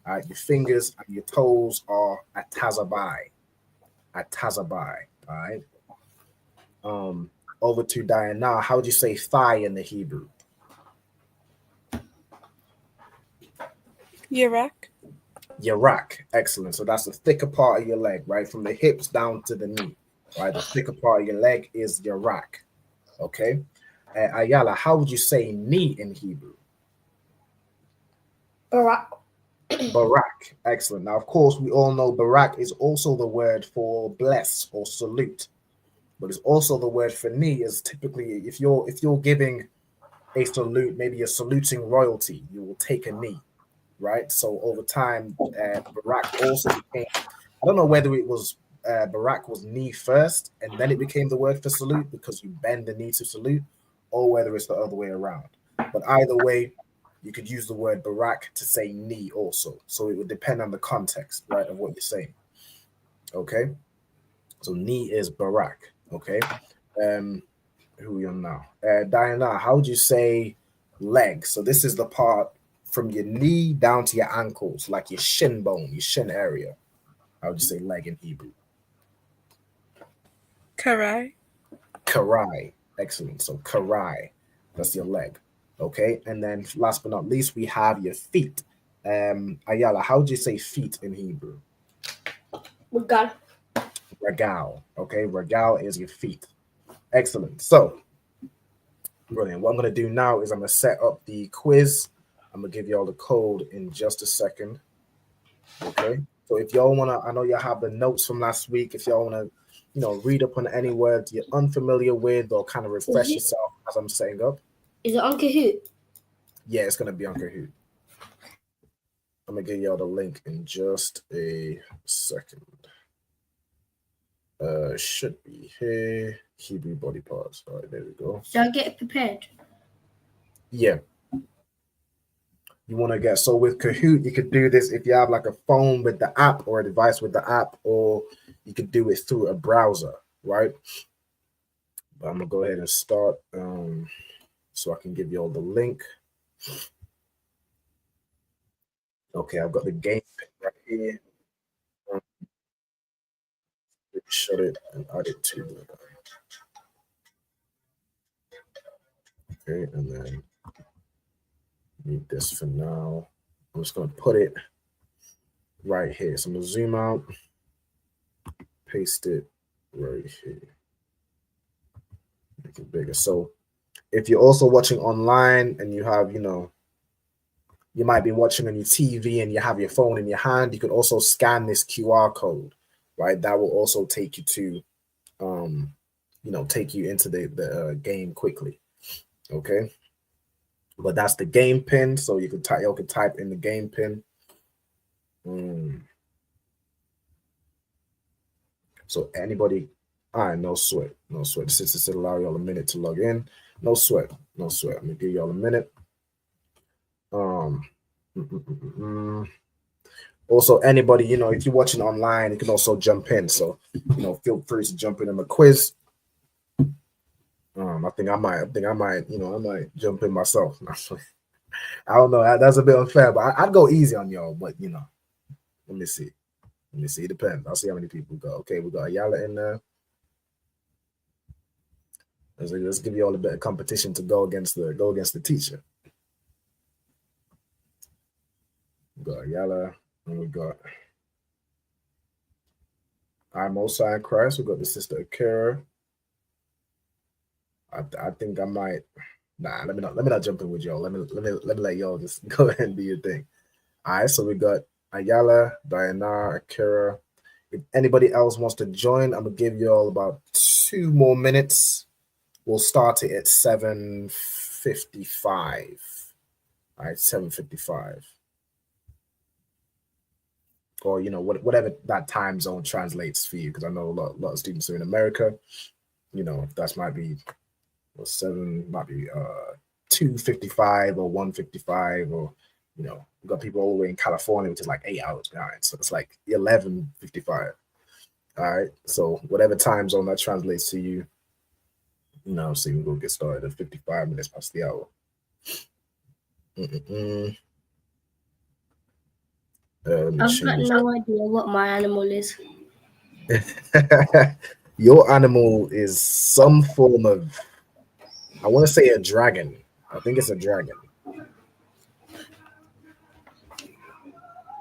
All right. Your fingers and your toes are atazabai. Atazabai. All right. Over to Diana. How would you say thigh in the Hebrew? Yarak. Yarak. Excellent. So that's the thicker part of your leg, right? From the hips down to the knee, right? The thicker part of your leg is Yarak. Okay. Ayala, how would you say knee in Hebrew? Barak. Barak. Excellent. Now, of course, we all know Barak is also the word for bless or salute, but it's also the word for knee. Is typically if you're giving a salute, maybe you're saluting royalty, you will take a knee. Right, so over time, Barak also became. I don't know whether it was Barak was knee first, and then it became the word for salute because you bend the knee to salute, or whether it's the other way around. But either way, you could use the word Barak to say knee also. So it would depend on the context, right, of what you're saying. Okay, so knee is Barak. Okay, who are we on now? Diana, how would you say leg? So this is the part from your knee down to your ankles, like your shin bone, your shin area. How would you say leg in Hebrew? Karai. Karai. Excellent. So karai. That's your leg. Okay, and then last but not least, we have your feet. Ayala, how would you say feet in Hebrew? Regal. Regal. Okay, regal is your feet. Excellent. So, brilliant. What I'm going to do now is I'm going to set up the quiz. I'm going to give you all the code in just a second. Okay. So if y'all want to, I know y'all have the notes from last week. If y'all want to, read up on any words you're unfamiliar with or kind of refresh yourself as I'm setting up. Is it on Kahoot? Yeah, it's going to be on Kahoot. I'm going to give y'all the link in just a second. Should be here. Hebrew body parts. All right, there we go. Should I get it prepared? Yeah. You want to get, so with Kahoot, you could do this if you have like a phone with the app or a device with the app, or you could do it through a browser, right? But I'm going to go ahead and start so I can give you all the link. Okay, I've got the game right here. Shut it and add it to the. Okay, and then need this for now. I'm just going to put it right here. So I'm going to zoom out, paste it right here, make it bigger. So if you're also watching online and you have, you might be watching on your TV and you have your phone in your hand, you could also scan this QR code, right? That will also take you to, take you into the game quickly. Okay. But that's the game pin. So you could type in the game pin. So anybody, all right, no sweat. The system said allow y'all a minute to log in. No sweat. I'm gonna give y'all a minute. Also, anybody, if you're watching online, you can also jump in. So, feel free to jump in on the quiz. I think I might jump in myself. I don't know. That's a bit unfair, but I'd go easy on y'all. But let me see. It depends. I'll see how many people go. Okay, we got Ayala in there. Let's give you all a bit of competition to go against the teacher. We got Ayala, and we got I'm Osai in Christ. We got the sister Akira. I think I might. Nah, let me not jump in with y'all. Let me let y'all just go ahead and do your thing. All right, so we got Ayala, Diana, Akira. If anybody else wants to join, I'm gonna give you all about 2 more minutes. We'll start it at 7:55. All right, 7:55. Or whatever that time zone translates for you, because I know a lot of students are in America. That might be 2:55 or 1:55, or we've got people all the way in California, which is like 8 hours behind. So it's like 11:55. All right. So whatever time zone that translates to you, so we're gonna get started at 55 minutes past the hour. I've got no idea what my animal is. Your animal is some form of, I want to say a dragon. I think it's a dragon.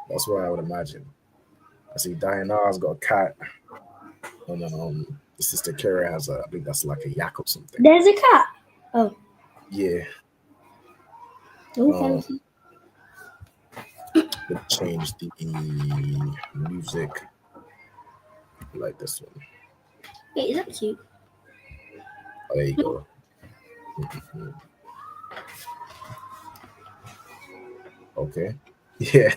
That's what I would imagine. I see Diana's got a cat. And then the sister Kara has I think that's like a yak or something. There's a cat. Oh. Yeah. Okay. Change the music. I like this one. Wait, is that cute? Oh, there you go. Okay. Yeah.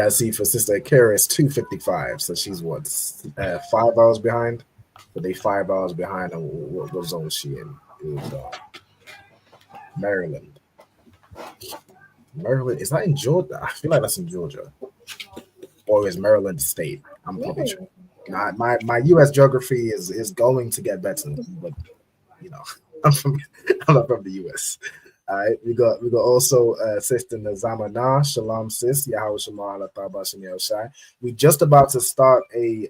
I see for Sister Kara it's 2:55, so she's 5 hours behind. But they 5 hours behind on what zone is she in? It was Maryland. Maryland, is that in Georgia? I feel like that's in Georgia. Or is Maryland State? I'm probably sure. My U.S. geography is going to get better, but I'm not from the U.S. All right, we got also Sister Nazamana, Shalom sis, Yahweh Shema Allah Shai. We just about to start a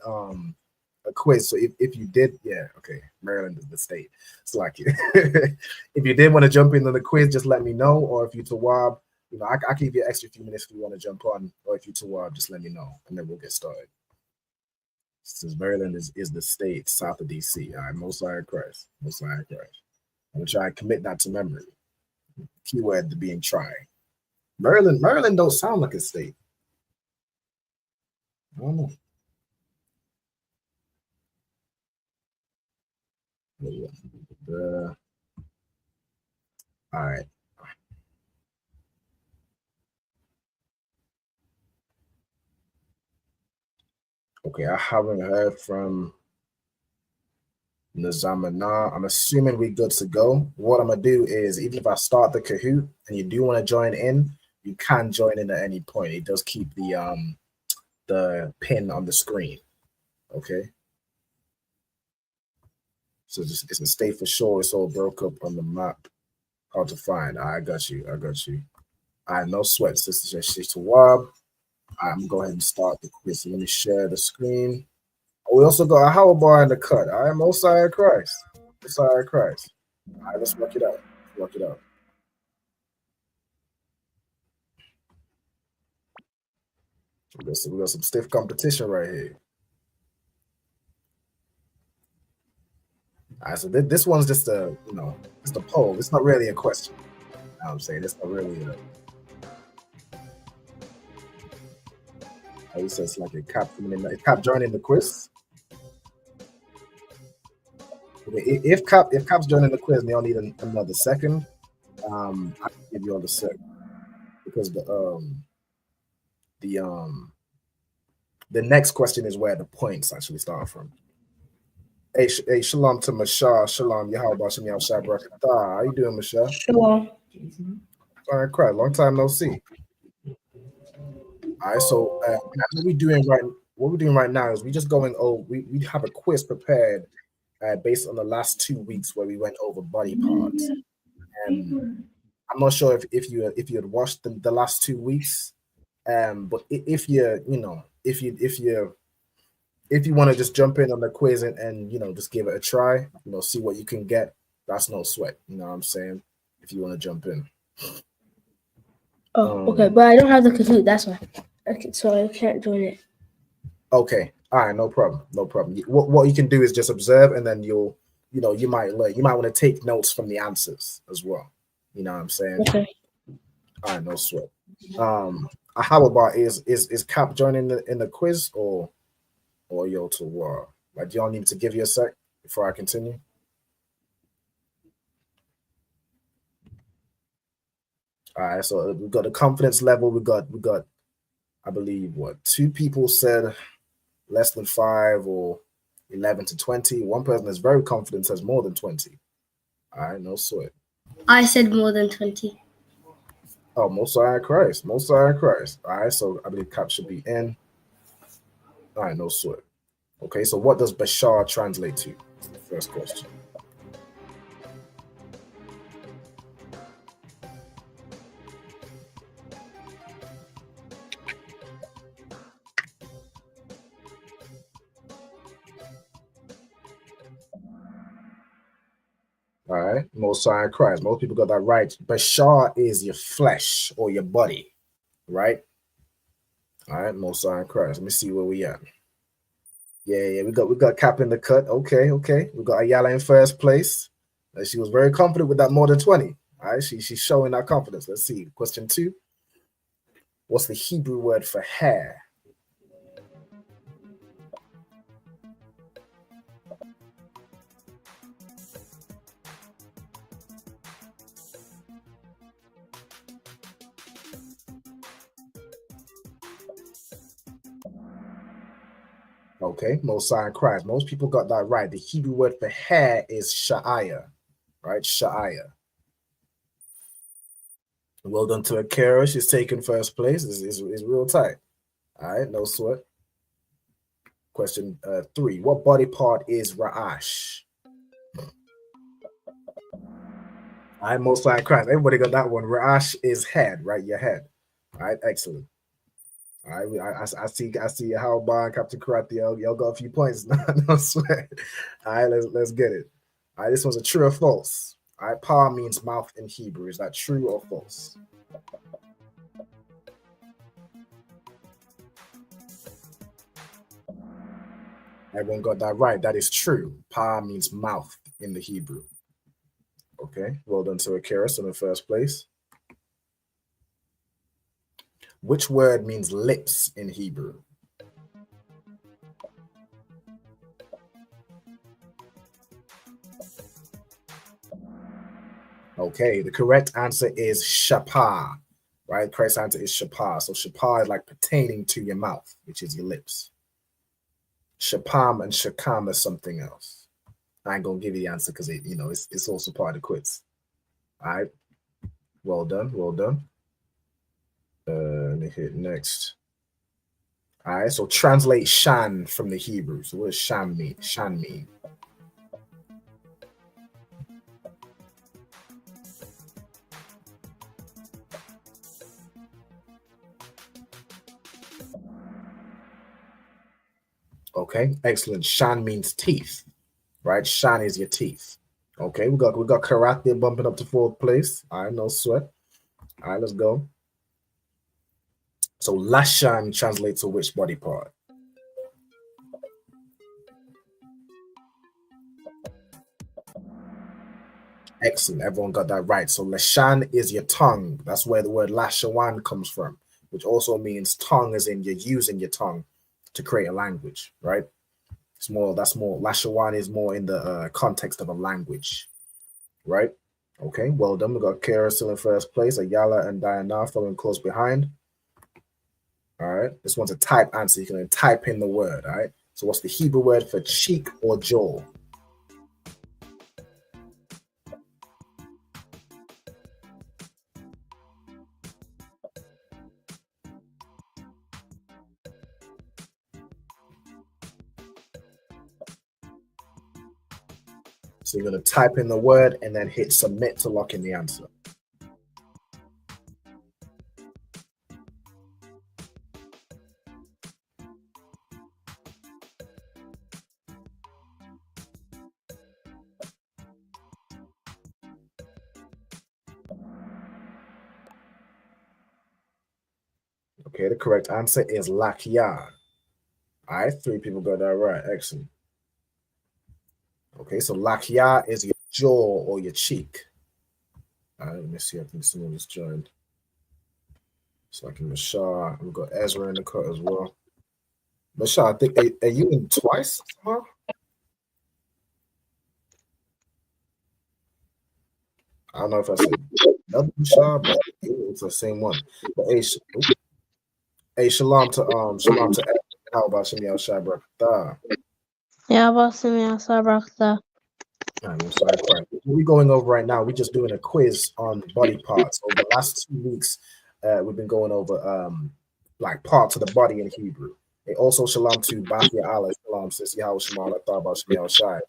a quiz. So if you did, yeah, okay, Maryland is the state. It's like if you did want to jump into the quiz, just let me know. Or if you Tawab, you know, I can give you an extra few minutes if you want to jump on. Or if you Tawab, just let me know, and then we'll get started. Since Maryland is the state south of DC. All right, Most High Christ. Most High Christ. I'm gonna try and commit that to memory. Keyword to being tried. Maryland don't sound like a state. I don't know. All right. Okay, I haven't heard from Nizamana. I'm assuming we're good to go. What I'm gonna do is, even if I start the Kahoot and you do want to join in, you can join in at any point. It does keep the pin on the screen. Okay. So it's a state for sure. It's all broke up on the map. Hard to find. I got you. I got you. I no sweat, Sister Tawab. I'm gonna go ahead and start the quiz. So let me share the screen. We also got a how bar in the cut. All right, Most High Christ. Most High Christ. All right, let's work it out. Work it out. We got some stiff competition right here. All right, so this one's just a just a poll. It's not really a question. You know what I'm saying? It's not really a. He says like a cap joining the quiz. Okay, if Cap's joining the quiz and they all need another second, I can give you all the second because the next question is where the points actually start from. Hey, shalom to Mashah, shalom, Yahweh Shem Yahweh Barakatah. How you doing, Mashah? Shalom. All right, cry. Long time no see. All right, so what we're doing right now is we just going over. We have a quiz prepared based on the last 2 weeks where we went over body parts. And I'm not sure if you had watched the last 2 weeks, but if you want to just jump in on the quiz and just give it a try, see what you can get. That's no sweat. You know what I'm saying? If you want to jump in. Oh, okay, but I don't have the Kahoot. That's why. Okay, so I can't join it. Okay, all right, no problem, no problem. What you can do is just observe, and then you might learn. You might want to take notes from the answers as well. You know what I'm saying? Okay. All right, no sweat. How about is Cap joining in the quiz or yo to war? Like, do y'all need to give you a sec before I continue? All right, so we got the confidence level. We got. I believe 2 people said less than 5 or 11 to 20. One person is very confident, says more than 20. All right, no sweat. I said more than 20. Oh, Most High Christ. Most High Christ. All right, so I believe Cap should be in. All right, no sweat. Okay, so what does Bashar translate to? First question. All right, Most High Christ. Most people got that right. Bashar is your flesh or your body, right? All right, Most High Christ. Let me see where we at. Yeah, we got Cap in the cut. Okay. We got Ayala in first place. She was very confident with that more than 20. All right, she's showing that confidence. Let's see. Question 2. What's the Hebrew word for hair? Okay, Most High Christ. Most people got that right. The Hebrew word for hair is sha'aya, right? Sha'aya. Well done to Akira. She's taking first place. Is real tight. All right, no sweat. Question 3. What body part is Ra'ash? All right, Most High Christ. Everybody got that one. Ra'ash is head, right? Your head. All right, excellent. All right, I see how Bond Captain Karate. Y'all got a few points. No sweat. All right, let's get it. All right, this one's a true or false. All right, pa means mouth in Hebrew. Is that true or false? Everyone got that right. That is true. Pa means mouth in the Hebrew. Okay, well done to Akaris in the first place. Which word means lips in Hebrew? Okay, the correct answer is shapa, right? Correct answer is shapa. So shapa is like pertaining to your mouth, which is your lips. Shapam and shakam is something else. I ain't gonna give you the answer because it's also part of the quiz. All right, well done, well done. Let me hit next. All right, so translate shan from the Hebrew. So what does shan mean? Shan mean? Okay, excellent. Shan means teeth, right? Shan is your teeth. Okay, we got karate bumping up to fourth place. All right, no sweat. All right, let's go. So lashan translates to which body part? Excellent, everyone got that right. So lashan is your tongue. That's where the word lashawan comes from, which also means tongue, as in you're using your tongue to create a language, right? That's more Lashawan is more in the context of a language, right? Okay, well done. We got Kara still in first place, Ayala and Diana following close behind. All right, this one's a type answer. You can type in the word, all right? So what's the Hebrew word for cheek or jaw? So you're going to type in the word and then hit submit to lock in the answer. Okay, the correct answer is lakia. All right, 3 people got that right. Excellent. Okay, so lakia is your jaw or your cheek. All right, let me see. I think someone has joined. So I can Mashar. We've got Ezra in the cut as well. Mashar, I think are you in twice? Huh? I don't know if I said another Mashar, but it's the same one. But hey, shalom to Ezra. How about Shemi Al-Shai Barakatah? Yeah, Basimi Asabrakta. I'm sorry, what we're going over right now, we're just doing a quiz on body parts. Over the last 2 weeks, we've been going over like parts of the body in Hebrew. And also shalom to Bakia Allah, shalom, sis Yahweh Shema, thought about Shemi Al-Shai.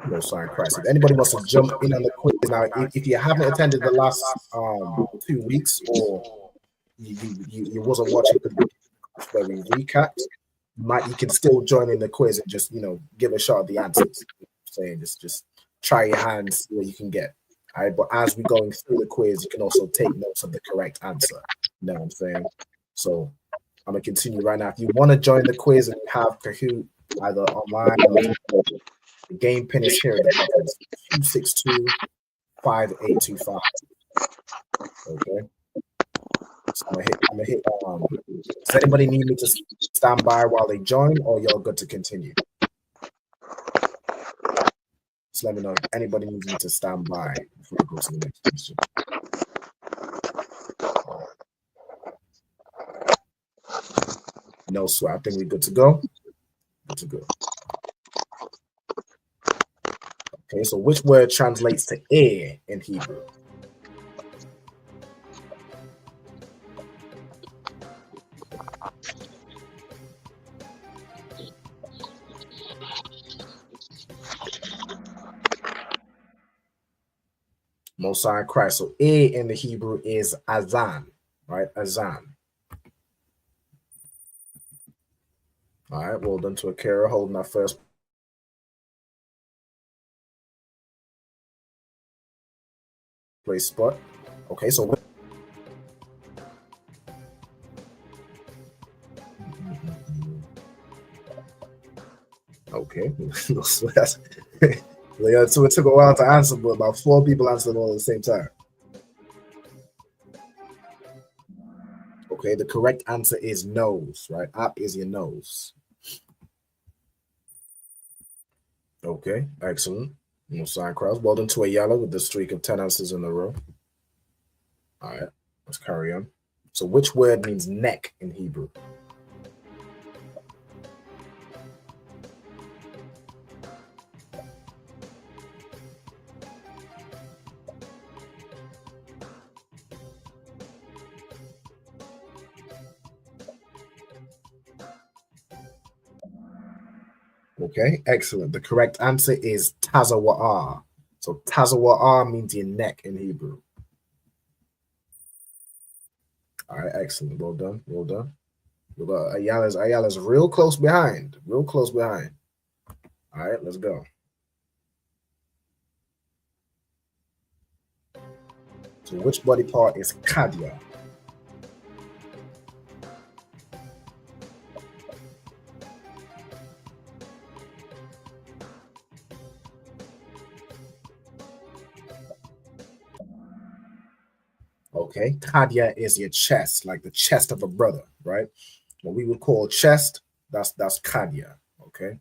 No sign Christ. If anybody wants to jump in on the quiz now, if you haven't attended the last 2 weeks or you wasn't watching where we recapped, you can still join in the quiz and just give a shot at the answers. Saying just try your hands where you can get. All right, but as we're going through the quiz, you can also take notes of the correct answer. You know what I'm saying? So I'm gonna continue right now. If you want to join the quiz and you have Kahoot either online or the game pin is here. The button is 262-5825. Okay. So I'm gonna hit. Does anybody need me to stand by while they join, or y'all good to continue? Just let me know if anybody needs me to stand by before we go to the next question. No sweat. I think we're good to go. Good to go. Okay, so which word translates to ear in Hebrew? Most High in Christ. So A in the Hebrew is azan, right? Azan. All right, well done to Akira holding that first place spot. Okay, so okay, so that's so it took a while to answer, but about 4 people answered all at the same time. Okay, the correct answer is nose, right? Up is your nose. Okay, excellent. No sign cross. Well done to a yellow with the streak of 10 answers in a row. All right, let's carry on. So which word means neck in Hebrew? Okay, excellent. The correct answer is tazawa'ah. So tazawa'ah means your neck in Hebrew. All right, excellent. Well done. Well done. We got Ayala's real close behind. Real close behind. All right, let's go. So which body part is Kadia? Okay, Kadia is your chest, like the chest of a brother, right? What we would call chest, that's Kadia. Okay.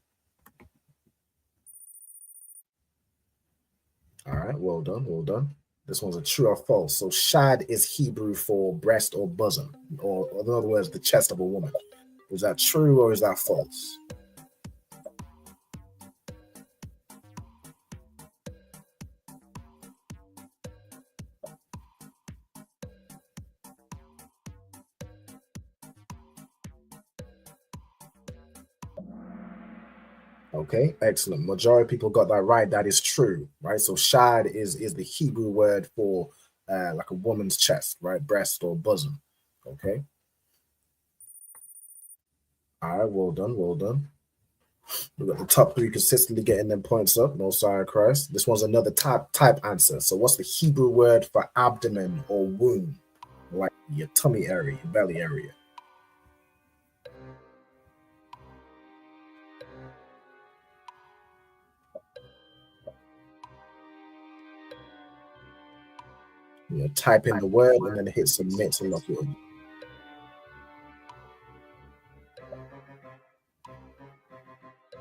All right, well done, well done. This one's a true or false. So shad is Hebrew for breast or bosom, or in other words, the chest of a woman. Is that true or is that false? Okay, excellent. Majority of people got that right. That is true, right? So shad is the Hebrew word for like a woman's chest, right? Breast or bosom. Okay. All right, well done, well done. We got the top 3 consistently getting them points up. No sign of Christ. This one's another type answer. So what's the Hebrew word for abdomen or womb? Like your tummy area, your belly area. Type in the word and then hit submit to lock it in.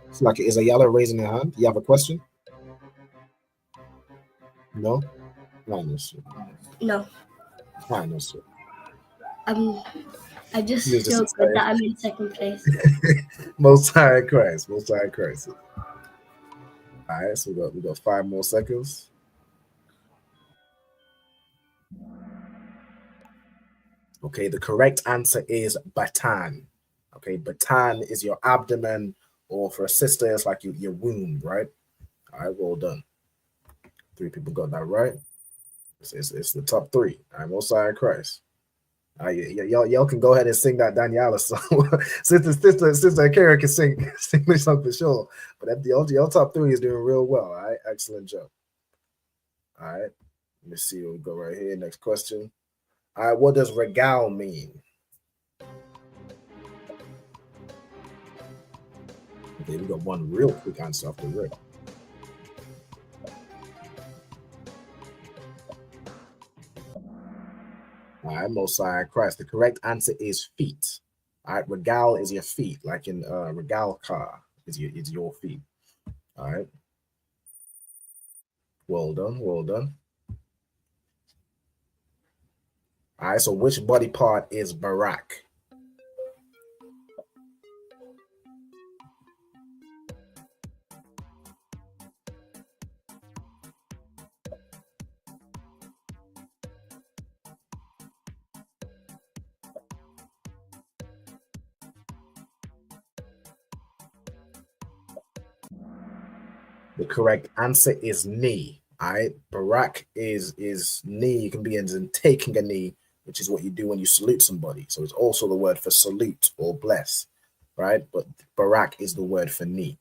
It's like, is a yellow raising their hand? You have a question? No? No, sir. No. No, sir. I just feel good that I'm in second place. Most High in Christ. Most High in Christ. All right, so we got 5 more seconds. Okay, the correct answer is batan. Okay, batan is your abdomen, or for a sister, it's like your womb, right? All right, well done. 3 people got that right. It's the top 3. All right, Most High in Christ. Y'all can go ahead and sing that Daniela song. Sister Kara can sing this song for sure. But your top 3 is doing real well. All right, excellent job. All right, let me see. We'll go right here. Next question. All right, what does regal mean? Okay, we got one real quick answer off the rip. All right, Most High in Christ. The correct answer is feet. All right, regal is your feet, like in regal car is your feet. All right. Well done, well done. All right, so which body part is Barak? The correct answer is knee. All right, barak is knee. It can be in taking a knee, which is what you do when you salute somebody. So it's also the word for salute or bless, right? But barak is the word for knee.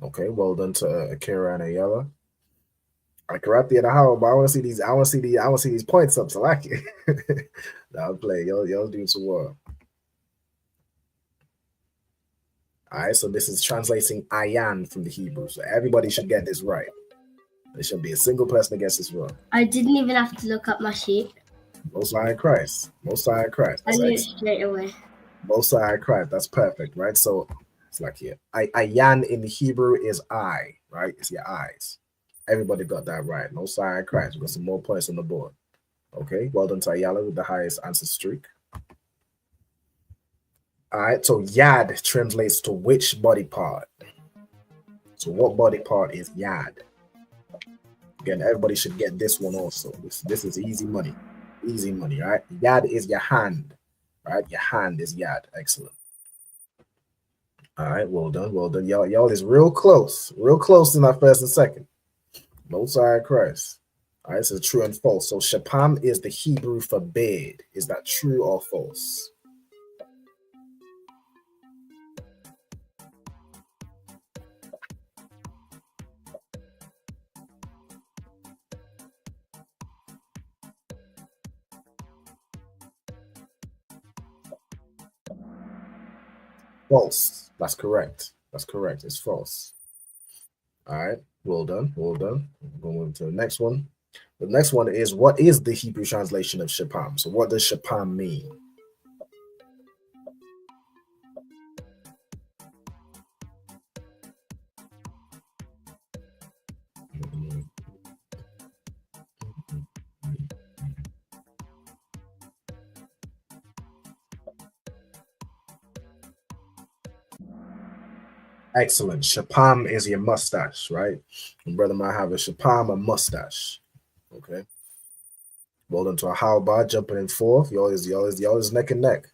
Okay, well done to Akira and Ayala. I corrupt the how, but I want to see these. I want to see these points up. So I like it. I'll play. Y'all doing some work. All right, so this is translating ayan from the Hebrew. So everybody should get this right. There shouldn't be a single person that gets this wrong. I didn't even have to look up my sheet. Most High in Christ. Most High in Christ. I knew it straight away. Most High in Christ. That's perfect, right? So it's like here. Ayan in the Hebrew is eye, right? It's your eyes. Everybody got that right. Most High in Christ. We got some more points on the board. Okay, well done to Ayala with the highest answer streak. All right, so yad translates to which body part? So what body part is yad? Again, everybody should get this one also. This is easy money. Easy money, all right? Yad is your hand, right? Your hand is yad. Excellent. All right, well done, well done. Y'all is real close in that first and second. Most High Christ. All right, so true and false. So shapam is the Hebrew for beard. Is that true or false? False. That's correct. That's correct. It's false. All right. Well done. Well done. We're going to the next one. The next one is, what is the Hebrew translation of shapam? So what does shapam mean? Excellent. Shapam is your mustache, right? And brother might have a shapam, a mustache. Okay. Well done to a Halba jumping in fourth. Y'all is neck and neck.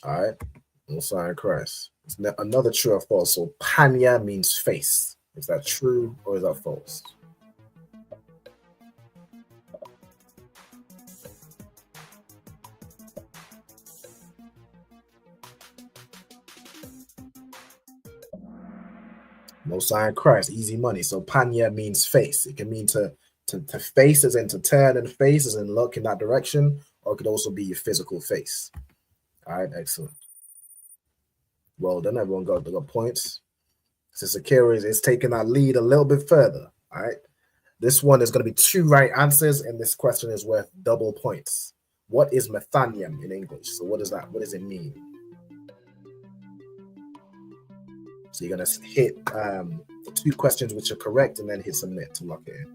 All right. No sign of Christ. It's another true or false. So panya means face. Is that true or is that false? No sign of Christ. Easy money. So panya means face. It can mean to face as in to turn and face as in look in that direction, or it could also be your physical face. All right, excellent. Well done. Everyone got points. Sister Kira is taking that lead a little bit further. All right. This one is going to be 2 right answers, and this question is worth double points. What is methanium in English? So what is that? What does it mean? So you're going to hit 2 questions which are correct and then hit submit to lock it in.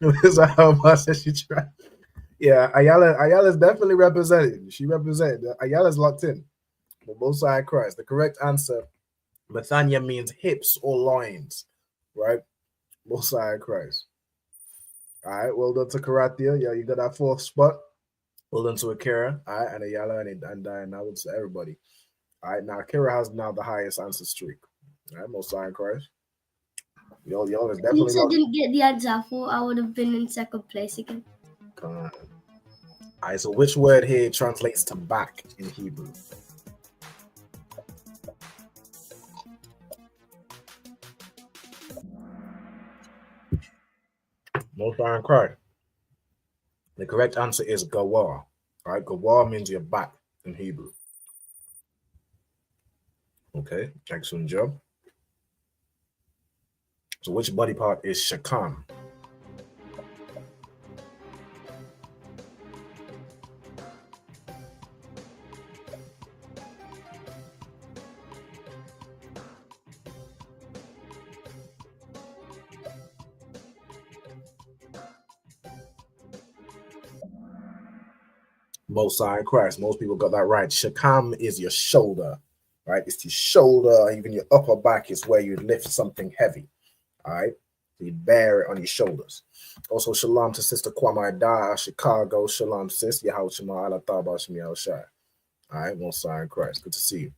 This is how much she tried. Yeah, Ayala's definitely represented. She represented. Ayala's locked in. But Most High Christ. The correct answer, Methania, means hips or loins, right? Most High Christ. All right, well done to Karathia. Yeah, you got that 4th spot. Well done to Akira. All right, and Ayala and Diana. Would say everybody. All right, now Akira has now the highest answer streak. All right, Most High Christ. Y'all is definitely. Since I didn't get the answer, I thought I would have been in 2nd place again. All right, so which word here translates to back in Hebrew? Most High Christ. The correct answer is gawar. All right, gawar means your back in Hebrew. Okay, excellent job. So which body part is shakam? Most High in Christ. Most people got that right. Shakam is your shoulder, right? It's your shoulder, even your upper back is where you lift something heavy, all right? So you bear it on your shoulders. Also, shalom to Sister Kwame Da, Chicago. Shalom, sis. Yahweh Shema Allah Taba Shemi El Shai. All right, Most High in Christ. Good to see you.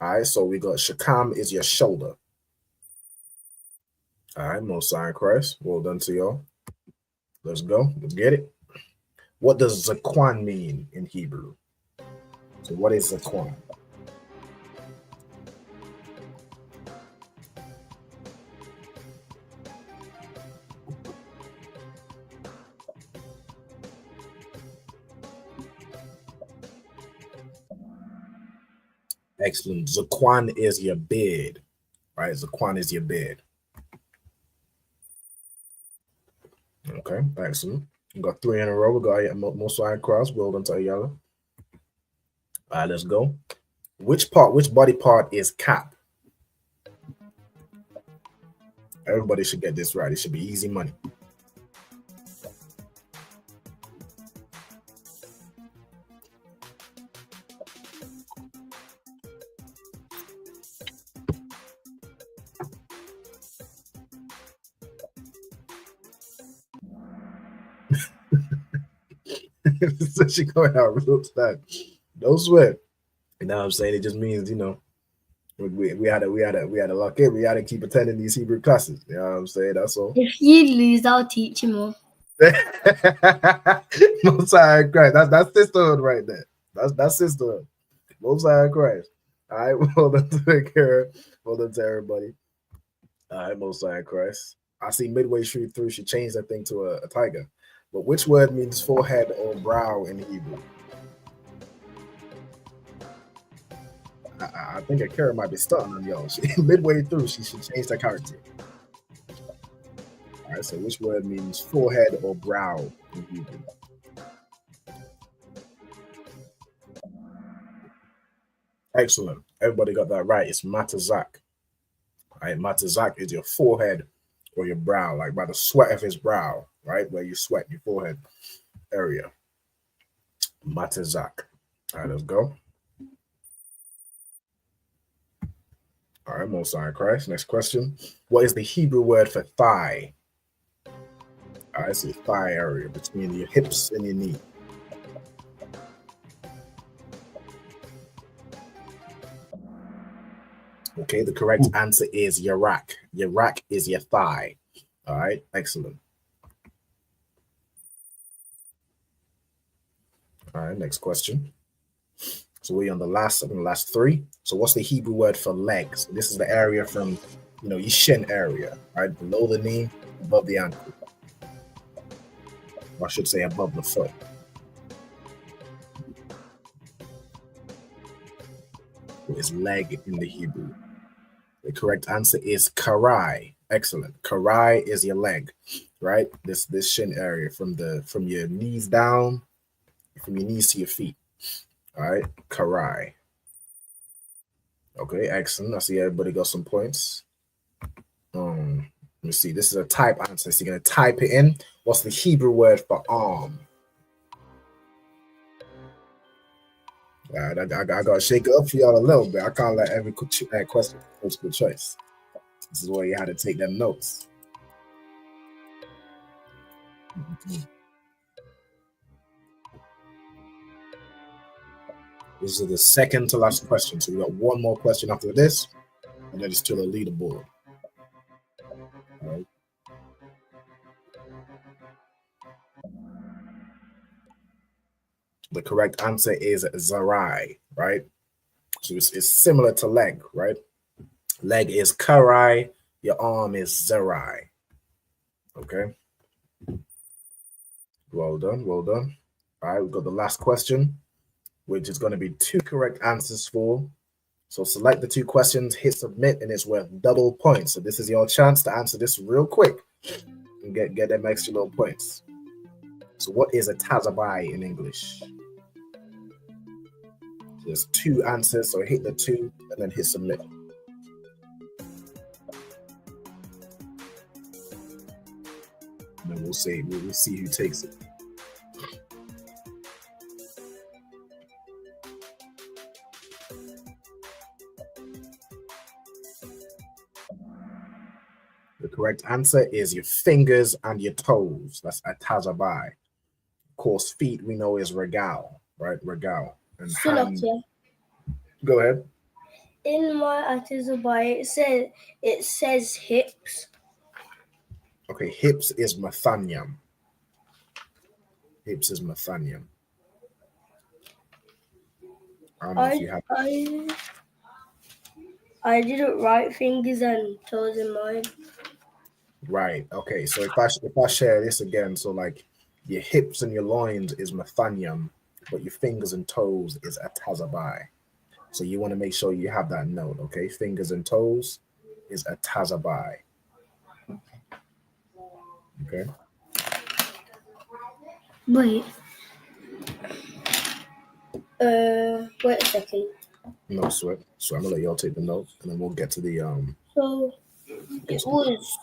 All right, so we got Shakam is your shoulder. All right, Most High in Christ. Well done to y'all. Let's go. Let's get it. What does Zaquan mean in Hebrew? So what is Zaquan? Excellent. Zaquan is your beard, right? Zaquan is your beard. Okay, excellent. We got 3 in a row. We got Most High Cross. Well done to Ayala. All right, let's go. Which body part is cap? Everybody should get this right. It should be easy money. So she going out real time. No sweat. You know what I'm saying? It just means, we had to lock in. We had to keep attending these Hebrew classes. You know what I'm saying? That's all. If you lose, I'll teach you more. Most High in Christ. That's sisterhood right there. That's sisterhood. Most High in Christ. All right, well done to Kara. Well done to everybody. All right, Most High in Christ. I see midway through she changed that thing to a tiger. But which word means forehead or brow in Hebrew? I think Akira might be starting on y'all. Midway through, she should change that character. All right, so which word means forehead or brow in Hebrew? Excellent. Everybody got that right. It's matazak. All right, matazak is your forehead or your brow, like by the sweat of his brow, right? Where you sweat, your forehead area. Matazak. All right, let's go. All right, Most High in Christ. Next question. What is the Hebrew word for thigh? All right, it's your thigh area between your hips and your knee. Okay, the correct answer is yarak. Yarak is your thigh. All right, excellent. All right, next question. So we're on the last 3. So what's the Hebrew word for legs? This is the area from, your shin area, right? Below the knee, above the ankle. Or I should say above the foot. What is leg in the Hebrew? The correct answer is karai. Excellent. Karai is your leg, right? This shin area from your knees down, from your knees to your feet. All right, karai. Okay, excellent. I see everybody got some points. Let me see. This is a type answer. So you're gonna type it in. What's the Hebrew word for arm? All right, I gotta shake it up for y'all a little bit. I can't let every question multiple choice. This is where you had to take them notes. This is the second to last question. So we got one more question after this, and then it's still a leaderboard. All right. The correct answer is zarai, right? So it's similar to leg, right? Leg is karai, your arm is zarai. Okay. Well done, well done. All right, we've got the last question, which is going to be 2 correct answers for. So select the 2 questions, hit submit, and it's worth double points. So this is your chance to answer this real quick and get them extra little points. So what is a tazabai in English? So there's 2 answers, so hit the 2 and then hit submit. And then we'll see who takes it. correct answer is your fingers and your toes. That's atazabai. Of course, feet we know is regal, right? Regal. And hand. Go ahead. In my atazabai, it says hips. Okay, hips is mathanium. Hips is mathanium. I don't know if you have. I didn't write fingers and toes in mine. Right. Okay. So if I share this again, so like your hips and your loins is mathanium, but your fingers and toes is atazabai. So you want to make sure you have that note. Okay. Fingers and toes is atazabai. Okay. Wait. Wait a second. No sweat. So I'm gonna let y'all take the note, and then we'll get to the So it was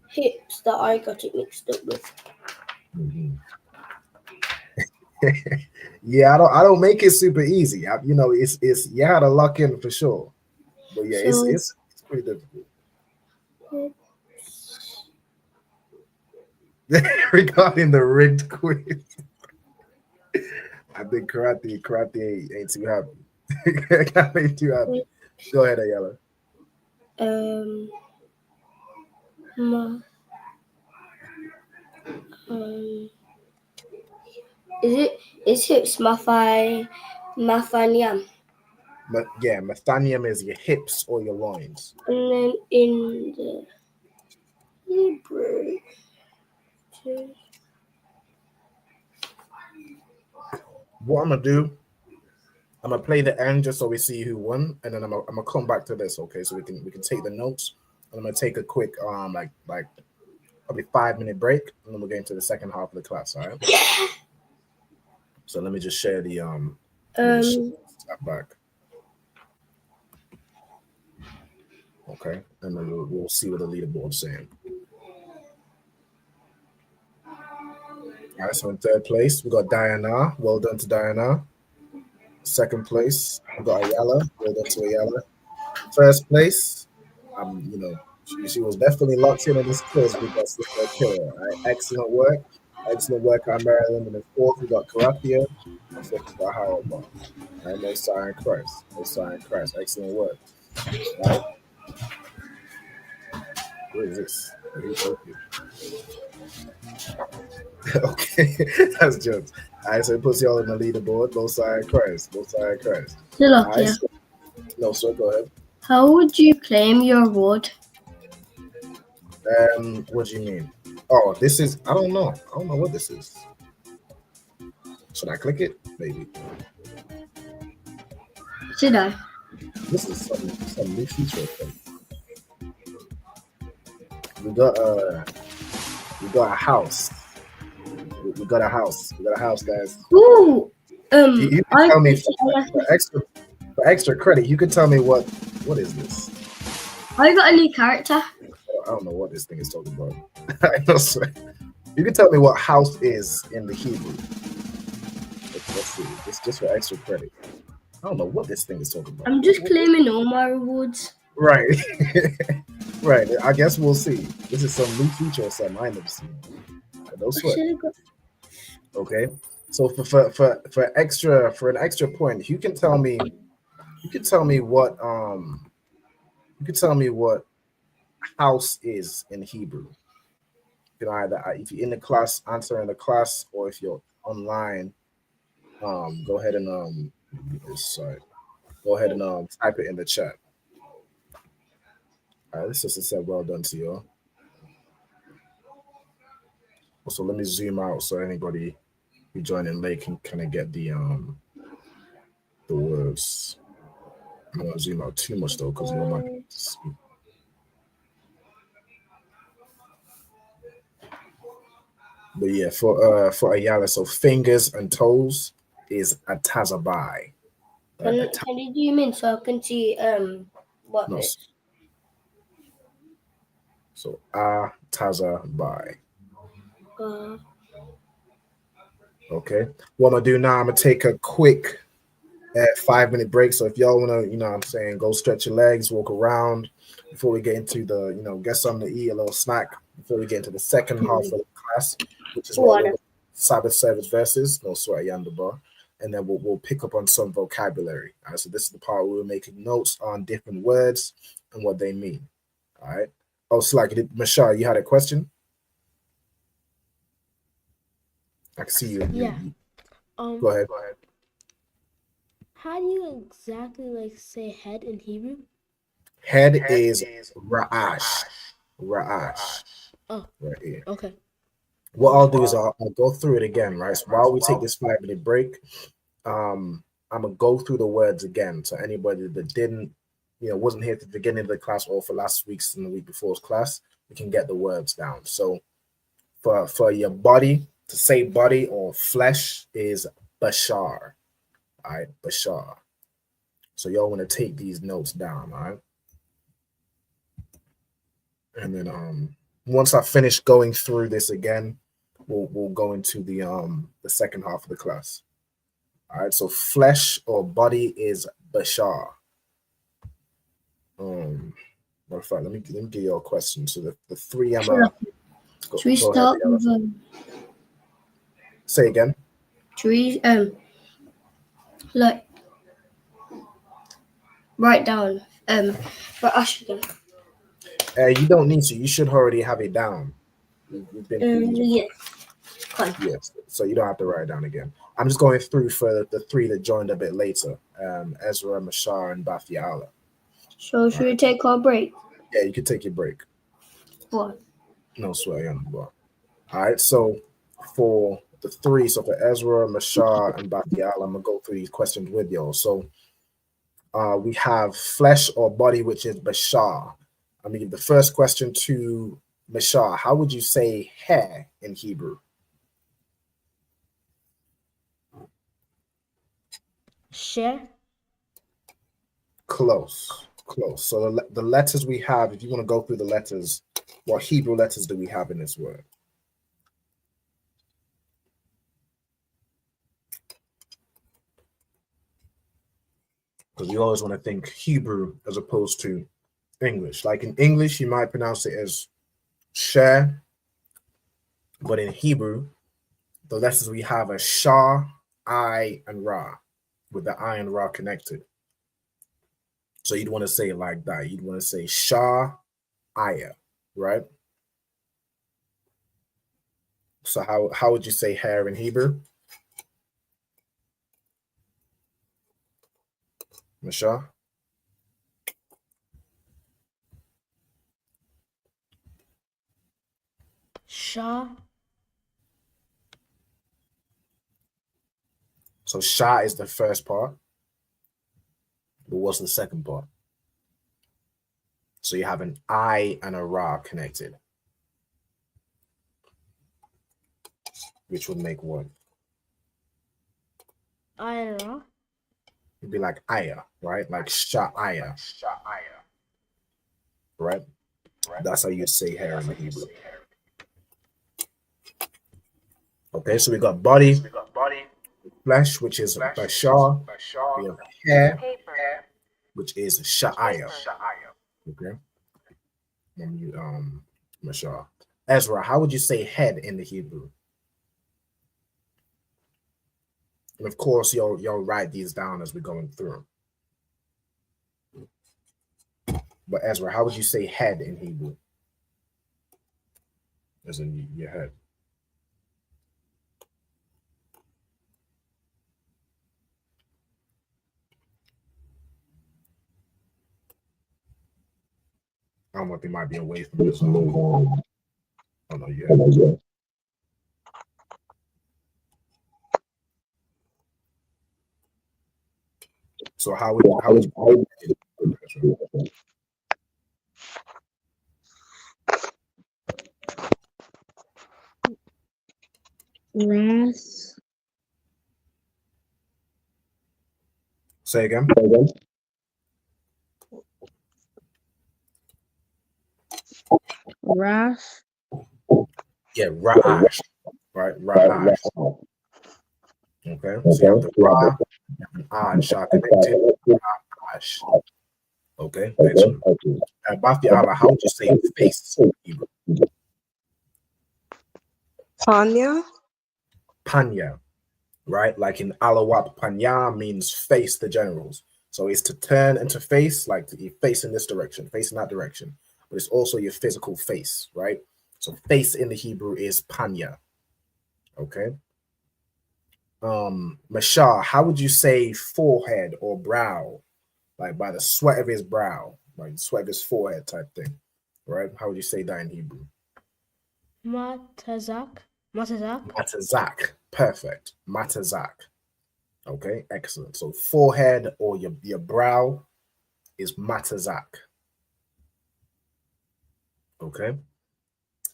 hips that I got it mixed up with. Mm-hmm. Yeah, I don't make it super easy. It's you had to lock in for sure. But yeah, So, it's pretty difficult. Regarding the rigged quiz, I think karate ain't too happy. Ain't too happy. Go ahead, Ayala. Is hips mathanium? But yeah, mathanium is your hips or your loins. And then in the Hebrew, what I'm gonna do, I'm gonna play the end just so we see who won, and then I'm gonna come back to this, okay? So we can take the notes, and I'm gonna take a quick like probably 5-minute break, and then we'll get into the second half of the class. All right. So let me just share the step back. Okay, and then we'll see what the leaderboard's saying. All right, so in third place we got Diana. Well done to Diana. Second place we got Ayala. Well done to Ayala. First place, she was definitely locked in on this quiz because this is killer. All right, excellent work on Maryland. And then fourth we got Karathia. And fifth we got Howard Ball. All right, Most High in Christ. Excellent work. All right. What is this? Okay, that's jokes. All right, so it puts y'all on the leaderboard. Most High in Christ. Still All up right, here. no, sir, go ahead. How would you claim your award? What do you mean? Oh, this is, I don't know what this is. Should I click it? Maybe. Should I? This is some new feature thing. We got a house. We got a house, guys. Ooh. You can tell me for extra credit. You can tell me what is this? I got a new character. I don't know what this thing is talking about. You can tell me what house is in the Hebrew. Let's see. It's just for extra credit. I don't know what this thing is talking about. I'm just claiming all my rewards. Right. Right. I guess we'll see. This is some new feature or something I never seen. No sweat. Okay. So for an extra point, you can tell me what house is in Hebrew. You can either, if you're in the class, answer in the class, or if you're online, go ahead and type it in the chat. All right, this sister said, "Well done to you." Also, let me zoom out so anybody who joining late can kind of get the words. I'm not gonna zoom out too much though, because you might be able to see. But yeah, for Ayala, so fingers and toes is atazabai. Can you zoom in so I can see what No. this? So atazabai. Okay. What I'm gonna do now, I'm gonna take a quick 5-minute break. So if y'all wanna, go stretch your legs, walk around, before we get into the, get something to eat, a little snack, before we get into the second half of the class, which is what Sabbath service verses, no sweat Yandabar, and then we'll pick up on some vocabulary. All right, so this is the part where we're making notes on different words and what they mean. All right. Oh, Mashar, you had a question? I can see you. Yeah. Go ahead. How do you exactly say head in Hebrew? Head is Ra'ash. Ra'ash. Oh. Right here. Okay. What I'll do is I'll go through it again, right? So while we take this 5-minute break, I'm gonna go through the words again. So anybody that didn't, wasn't here at the beginning of the class or for last week's and the week before's class, we can get the words down. So for your body, to say body or flesh is bashar. All right, bashar. So y'all want to take these notes down, all right? And then once I finish going through this again, we'll go into the second half of the class. All right, so flesh or body is bashar. Matter of fact, let me give you a question. So the three Should we start with say again? Should we write down for Ash again? You don't need to. You should already have it down. We've been Yes. Fine. Yes. So you don't have to write it down again. I'm just going through for the three that joined a bit later. Ezra, Mashar, and Bathiala. So should we take our break? Yeah, you can take your break. What? No swear on the bar. All right. So for the three, so for Ezra, Mashar, and Bathiala, I'm gonna go through these questions with y'all. So we have flesh or body, which is bashar. I'm gonna give the first question to Mashar. How would you say hair in Hebrew? Share. Close. So the letters we have, if you want to go through the letters, what Hebrew letters do we have in this word? Because you always want to think Hebrew as opposed to English. Like in English, you might pronounce it as share, but in Hebrew, the letters we have are Shah, I, and Ra, with the I and Ra connected. So you'd want to say it like that. You'd want to say Shah, Aya, right? So how would you say hair in Hebrew? Mashah? Shah. So Shah is the first part. But what's the second part? So you have an I and a Ra connected. Which would make what? I and Ra. It'd be like Aya, right? Like Sha'aya. Right? That's how you say hair in the Hebrew. Okay, so we got body, flesh, which is bashar. We have hair, which is Sha'aya. Okay. And you Mashar. Ezra, how would you say head in the Hebrew? And of course, you'll write these down as we're going through. But Ezra, how would you say head in Hebrew? As in your head. I don't know if they might be away from this. Oh no, yeah. So how would you Ras. Say again? Ras. Yeah, Ra'ash. Right, Ra'ash. Okay, so you have the Ra and Shah connected. Ra'ash. Okay, excellent. Bathi Allah, how would you say face in Hebrew? Panya. Panya, right? Like in Alawat, Panya means face the generals. So it's to turn and to face, like you face in this direction, face in that direction. But it's also your physical face, right? So face in the Hebrew is Panya. Okay. Mashar, how would you say forehead or brow? Like by the sweat of his brow, like sweat of his forehead type thing, right? How would you say that in Hebrew? Matazak. Matazak. Perfect. Matazak. Okay, excellent. So forehead or your brow is matazak. Okay.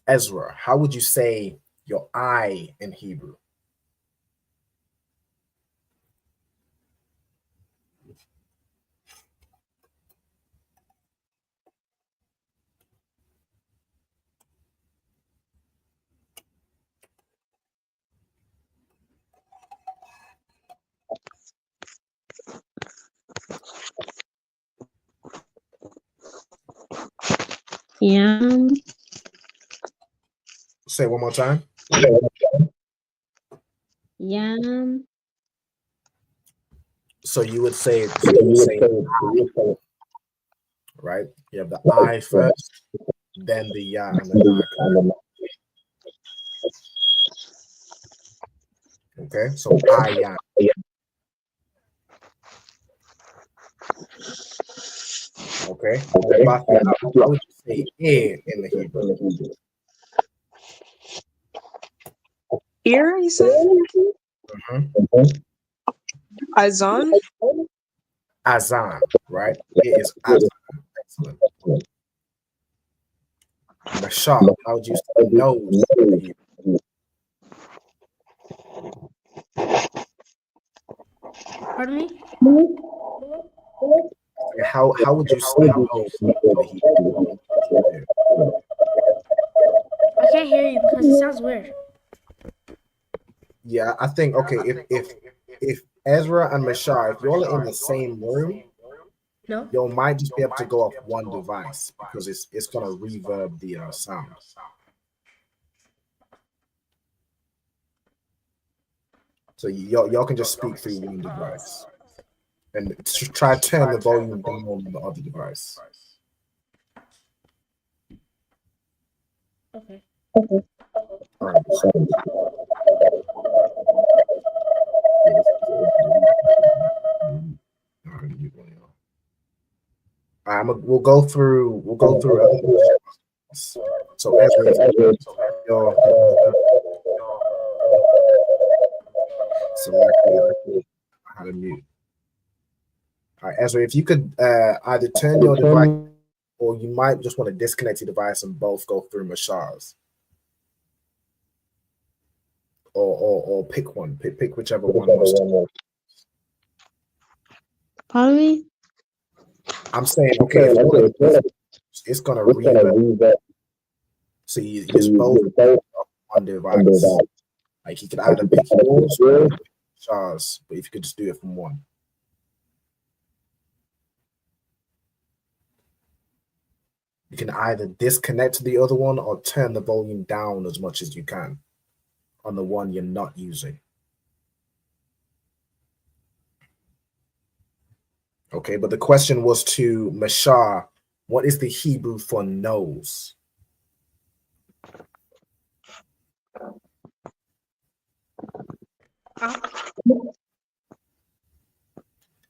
Ezra, how would you say your eye in Hebrew? Yam. Say it one more time. Yam. So you would say, right? You have the I first, then the ya and the na. Okay, so I ya. Okay, how would you say ear in the Hebrew? Ear, you said? Azan. Azan, right? It is Azan. Excellent. Mashal, how would you say nose in the Hebrew? Pardon me? How would you say nose in the Hebrew? I can't hear you because it sounds weird. Yeah, I think if Ezra and Mashar, if y'all are in the same room, you might just be able to go off one device because it's gonna reverb the sound. So y'all can just speak through one device and try to turn the volume down on the other device. Okay. All right. We'll go through. So Ezra, select how to mute. All right, Ezra, if you could either turn your device, or you might just want to disconnect your device and both go through Mashar's. Or pick one. Pick whichever one wants to. Pardon me? I'm saying, okay, it's gonna reverb. So you just both on one device. Like you could either pick yours or Shah's, but if you could just do it from one. You can either disconnect the other one or turn the volume down as much as you can on the one you're not using. Okay, but the question was to Mashar, what is the Hebrew for nose?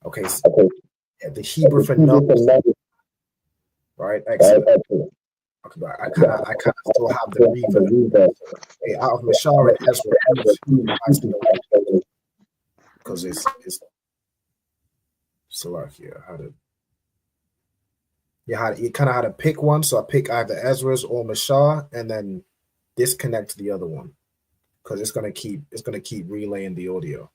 Okay, so yeah, the Hebrew for nose, right? Excellent. Okay, but I kind of still have the reverb. Okay, out of Mashar and Ezra, because it's Salakia. You kind of had to pick one, so I pick either Ezra's or Mashar, and then disconnect the other one because it's gonna keep relaying the audio.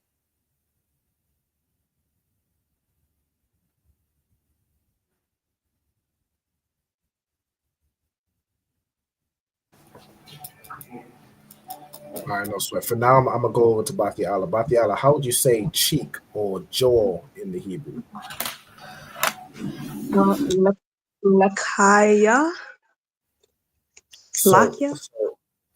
All right, no sweat. For now, I'm gonna go over to Bati Allah. Bati Allah, how would you say cheek or jaw in the Hebrew? Lakaya. Lakia.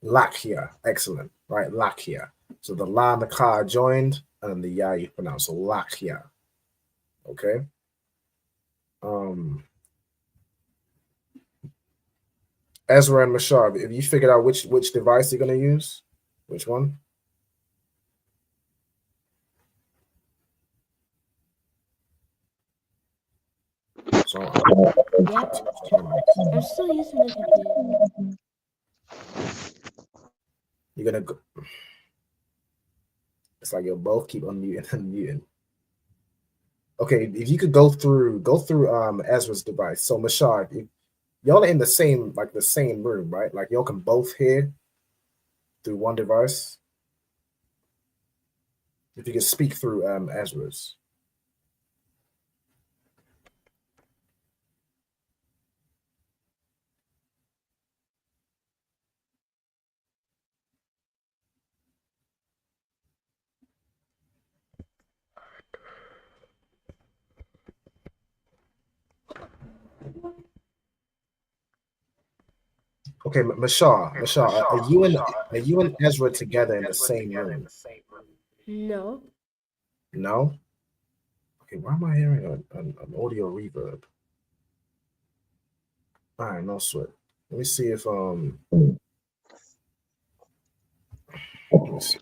Lakia. Excellent. Right, Lakia. So the La and the Ka are joined, and then the Ya you pronounce. So Lakia. Okay. Ezra and Mashar, have you figured out which device you're gonna use? Which one? So Yeah. I'm still using the computer. you're gonna go. It's like you'll both keep unmuting and unmuting. Okay, if you could go through Ezra's device. So Mashar, y'all are in the same room, right? Like y'all can both hear through one device. If you could speak through Ezra's. Okay, Mashar, are you and Ezra together in the same room? No. No? Okay, why am I hearing an audio reverb? All right, no sweat. Let me see if let me see.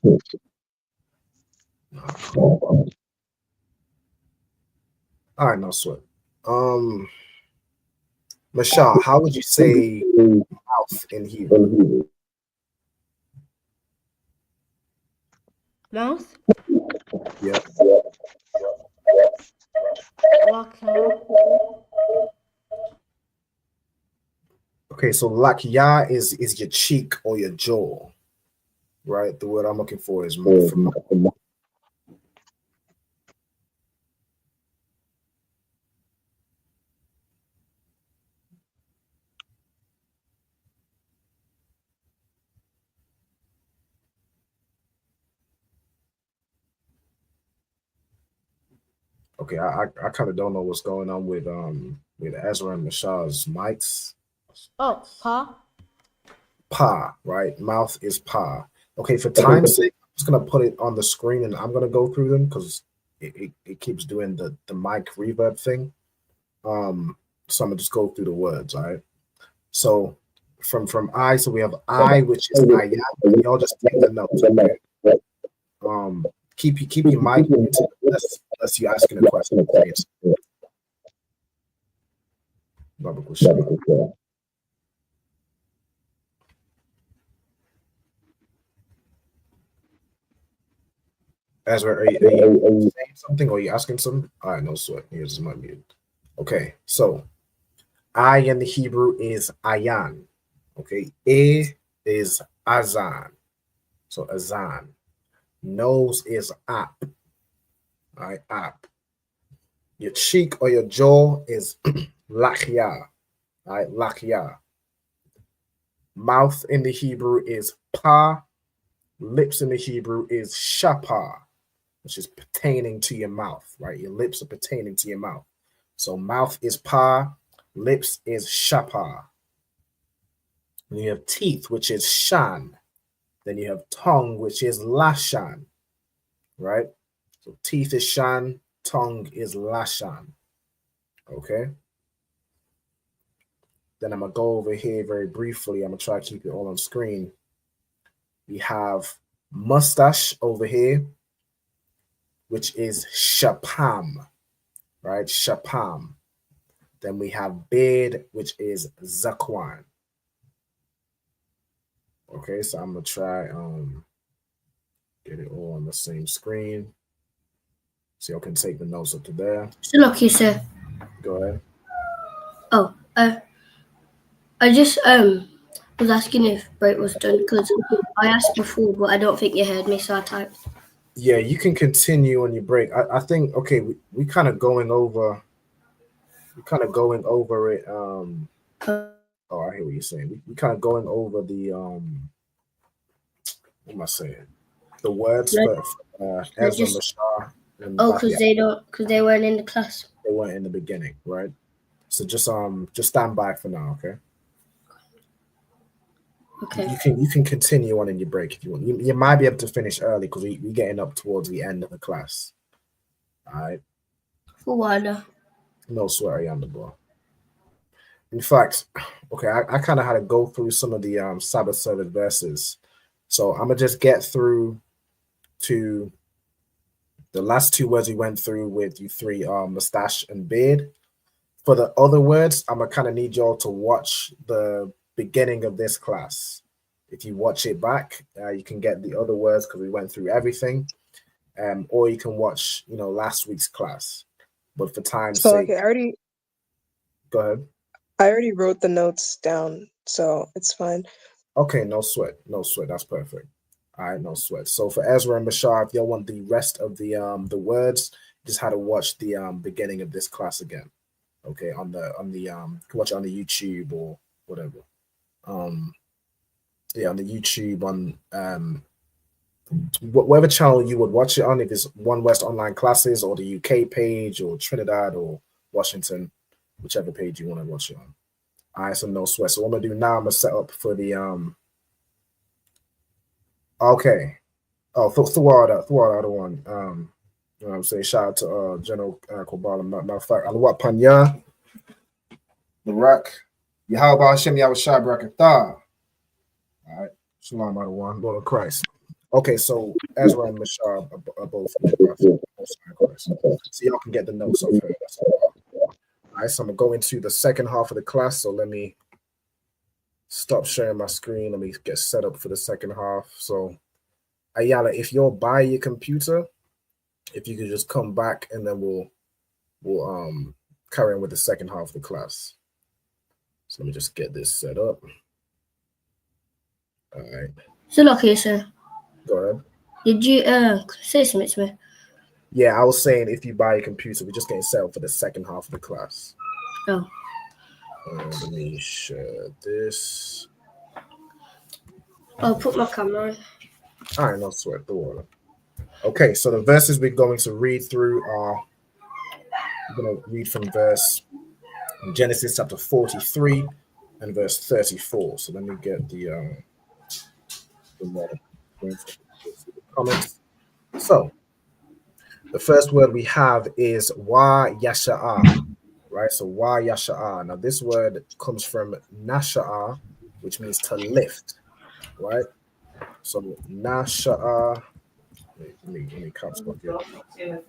All right, no sweat. Mashal, how would you say mouth in Hebrew? Mouth? Yeah. Okay, so lakya is your cheek or your jaw, right? The word I'm looking for is mouth. Okay, I kind of don't know what's going on with Ezra and Mashal's mics. Oh, pa. Pa, right? Mouth is pa. Okay, for time's sake, I'm just gonna put it on the screen and I'm gonna go through them because it keeps doing the mic reverb thing. So I'm gonna just go through the words, all right? So from I, so we have I, which is I. Y'all just take the notes, okay? Keep your mic muted unless you're asking a question. Ezra, are you saying something or are you asking something? All right, no sweat. Here's my mute. Okay, so I in the Hebrew is ayan. Okay, A is azan. So azan. Nose is ap. All right, ap. Your cheek or your jaw is lachya. All right, lachya. Mouth in the Hebrew is pa. Lips in the Hebrew is shapa, which is pertaining to your mouth, right? Your lips are pertaining to your mouth. So mouth is pa, lips is shapa. And you have teeth, which is shan. Then you have tongue, which is lashan, right? So teeth is shan, tongue is lashan, okay? Then I'm going to go over here very briefly. I'm going to try to keep it all on screen. We have mustache over here, which is shapam, right? Shapam. Then we have beard, which is zakwan. Okay, so I'm gonna try get it all on the same screen. So y'all can take the notes up to there. So look, you sir. Go ahead. Oh, I just was asking if break was done because I asked before, but I don't think you heard me, so I typed. Yeah, you can continue on your break. I think okay, we kind of going over. We're kind of going over it. Oh, I hear what you're saying. We kind of going over the what am I saying? The words for Ezra Mashar. Oh, because they weren't in the class. they weren't in the beginning, right? So just stand by for now, okay? Okay. You can continue on in your break if you want. You might be able to finish early because we're getting up towards the end of the class. All right. For water. No swearing on the ball. In fact, okay, I kind of had to go through some of the Sabbath service verses. So I'm gonna just get through to the last two words we went through with you three, mustache and beard. For the other words, I'm gonna kind of need y'all to watch the beginning of this class. If you watch it back, you can get the other words because we went through everything. Or you can watch, last week's class. But for time's sake, Okay, go ahead. I already wrote the notes down, so it's fine. Okay, no sweat. That's perfect. All right, no sweat. So for Ezra and Bashar, if y'all want the rest of the words, just had to watch the beginning of this class again. Okay, on the you can watch it on the YouTube or whatever. On the YouTube on whatever channel you would watch it on, if it's One West Online Classes or the UK page or Trinidad or Washington, whichever page you want to watch it on. All right, so no sweat. So what I'm gonna do now, I'm gonna set up for the okay. Oh, Thuwada one. You know what I'm saying? Shout out to General Kobala. Matter of fact, Alawat Panya, Barak, Yahweh Hashem Yahweh Shai Barakatah. All right, Shalom Adawan, Lord of Christ. Okay, so Ezra and Mashar are both so y'all can get the notes of her. All right, so I'm gonna go into the second half of the class. So let me stop sharing my screen. Let me get set up for the second half. So Ayala, if you're by your computer, if you could just come back and then we'll carry on with the second half of the class. So let me just get this set up. All right. So look here, sir. Go ahead. Did you say something to me? Yeah, I was saying if you buy a computer, we're just getting set up for the second half of the class. Oh. Let me share this. I'll put my camera on. All right, no sweat, the water. Okay, so the verses we're going to read through are, I'm going to read from verse Genesis chapter 43 and verse 34. So let me get the comments. So the first word we have is wa yasha'a, right? So wa yasha'a. Now this word comes from nasha'a, which means to lift, right? So nasha'a. Let me caps lock here.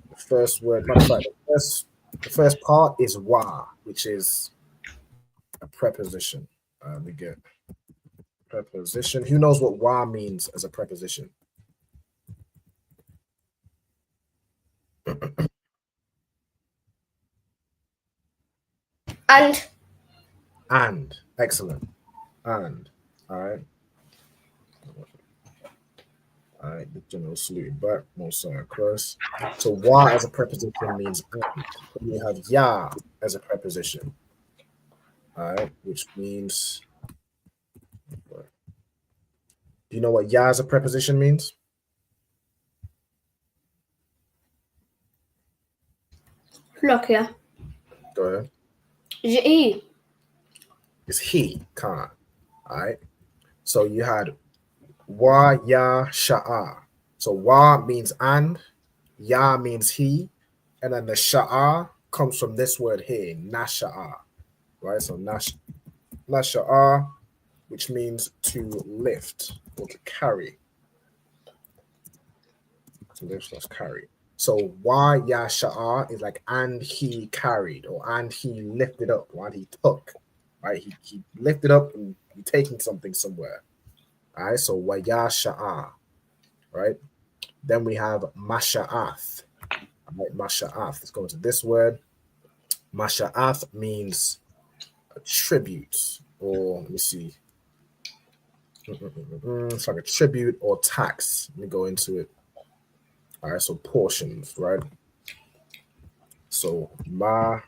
The first word, matter of fact, the first part is wa, which is a preposition. We get preposition. Who knows what wa means as a preposition? And. Excellent. And. All right. All right, the general salute back, most cross. So wa as a preposition means and. We have ya as a preposition. All right, which means. Do you know what ya as a preposition means? Look here. Go ahead. Is it he? It's he, Khan. All right. So you had wa ya sha'a. So wa means and, ya means he, and then the sha'a comes from this word here, nasha'a. Right? So nasha'a, which means to lift or to carry. To lift or carry. So wa ya sha'a is like and he carried, or and he lifted up, or and he took. Right? He lifted up and he taking something somewhere. All right, so wa ya sha'a. Right? Then we have masha'ath. Right, masha'ath. Let's go into this word. Masha'ath means a tribute, or let me see. It's like a tribute or tax. Let me go into it. All right, so portions, right? So masha'ath.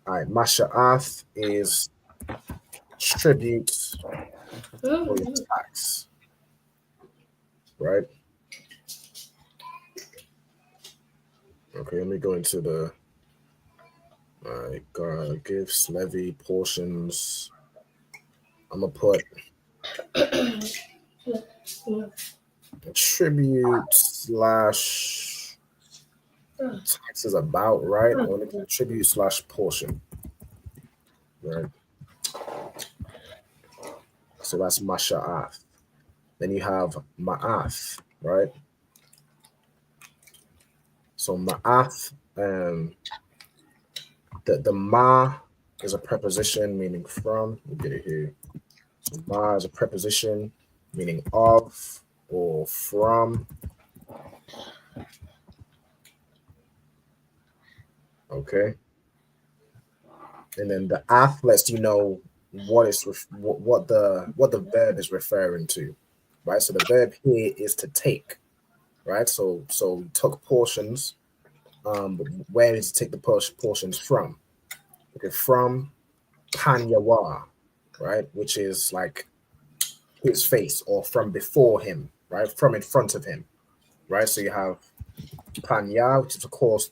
All right, masha'ath is tribute or tax, right? Okay, let me go into the gifts, levy, portions. I'm gonna put tribute slash taxes about, right? Or tribute slash portion, right? So that's masha'ath. Then you have ma'ath, right? So ma'ath, the ma is a preposition meaning from. We'll get it here. So ma is a preposition meaning of or from. Okay. And then the ath lets you know what the verb is referring to, right? So the verb here is to take, right? So we took portions. But where is to take the portions from? Okay, from Panyawa, right? Which is like his face, or from before him, right? From in front of him, right? So you have Panya, which is of course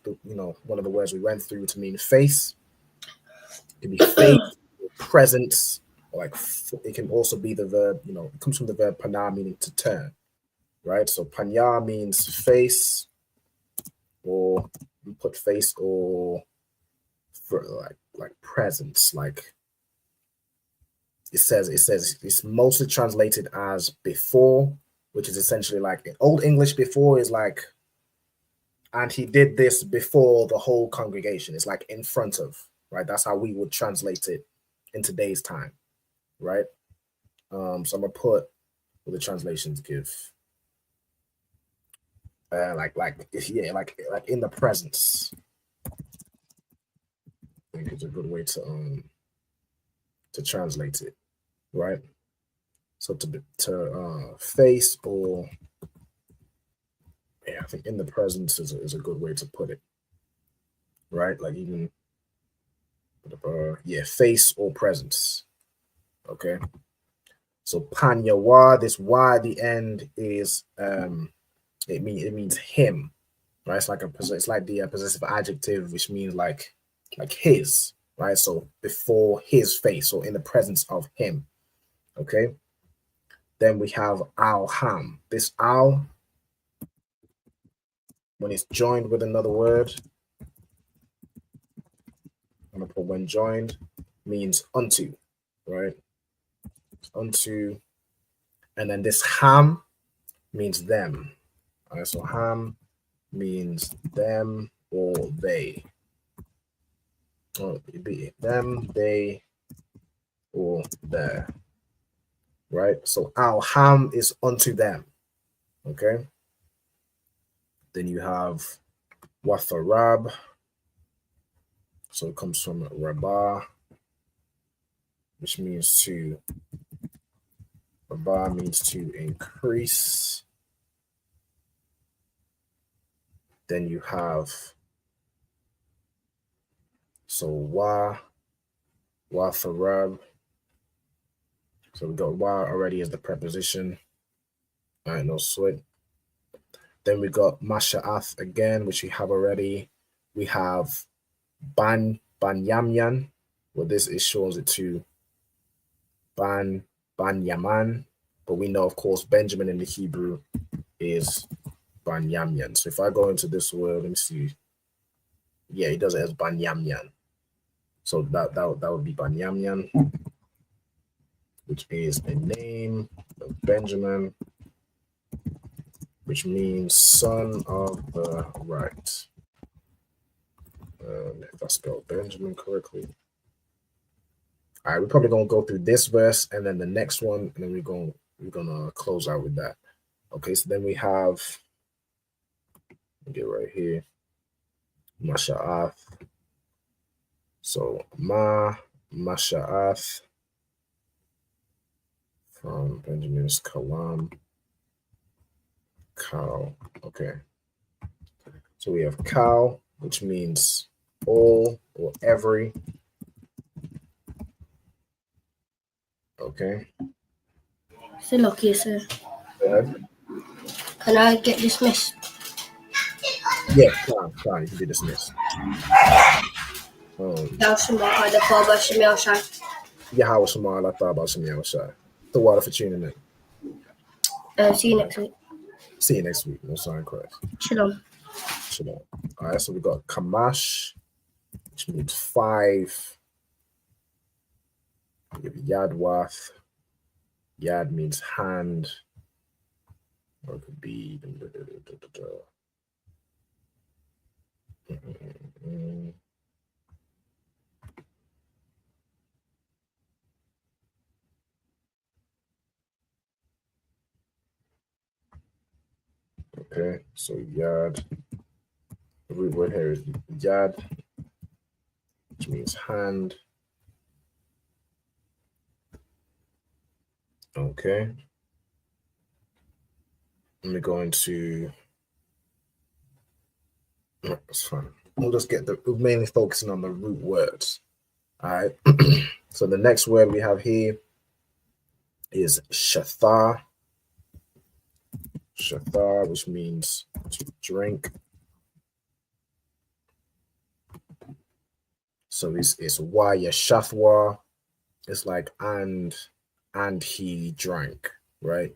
one of the words we went through to mean face. It can be face, presence, or like it can also be the verb. It comes from the verb pana, meaning to turn, right? So Panya means face, or we put face, or for like presence, like it says it's mostly translated as before, which is essentially like in Old English. Before is like, and he did this before the whole congregation. It's like in front of, right? That's how we would translate it in today's time, right? So I'm gonna put what the translations give. Like in the presence. I think it's a good way to translate it, right? So to face, or I think in the presence is a good way to put it, right? Like even face or presence. Okay. So panyawa, this y at the end is it means him, right? It's like the possessive adjective, which means like his, right? So before his face, or in the presence of him. Okay. Then we have al-ham. This al, when it's joined with another word, I'm gonna put when joined, means unto, right? Unto, and then this ham means them. All right, so ham means them or they. Or it be them, they, or there. Right? So al ham is unto them. Okay. Then you have watharab. So it comes from rabah, which means to, rabah means to increase. Then you have, so watharab. So we got wa already as the preposition. All right, no sweat. Then we got masha'ath again, which we have already. We have banyamyan. Well, this is shows it to banyaman, but we know, of course, Benjamin in the Hebrew is banyamyan. So if I go into this word, let me see. Yeah, it does it as banyamyan. So that would be banyamyan, which is a name of Benjamin, which means son of the right. If I spelled Benjamin correctly. All right, we're probably gonna go through this verse and then the next one, and then we're gonna close out with that. Okay, so then we have, get right here, masha'ath. So masha'ath from Benjamin's kalam. Cow. Okay. So we have cow, which means all or every. Okay. So lucky, sir. Go ahead. Can I get dismissed? Yeah, fine. You can be dismissed. Yahweh Shema Allah Taba Shem Yahushai. The water for tuning in. See you next week. See you next week. No sign Christ. Shalom. Shalom. All right, so we got Kamash, which means 5. We have Yadwath. Yad means hand. Or it could be. Okay, so Yad. The root word here is Yad, which means hand. Okay. Let me go into. That's fine. We'll just we're mainly focusing on the root words. All right. So the next word we have here is Shathar. Shathar, which means to drink. So it's Waya Shathwa. It's like and he drank, right?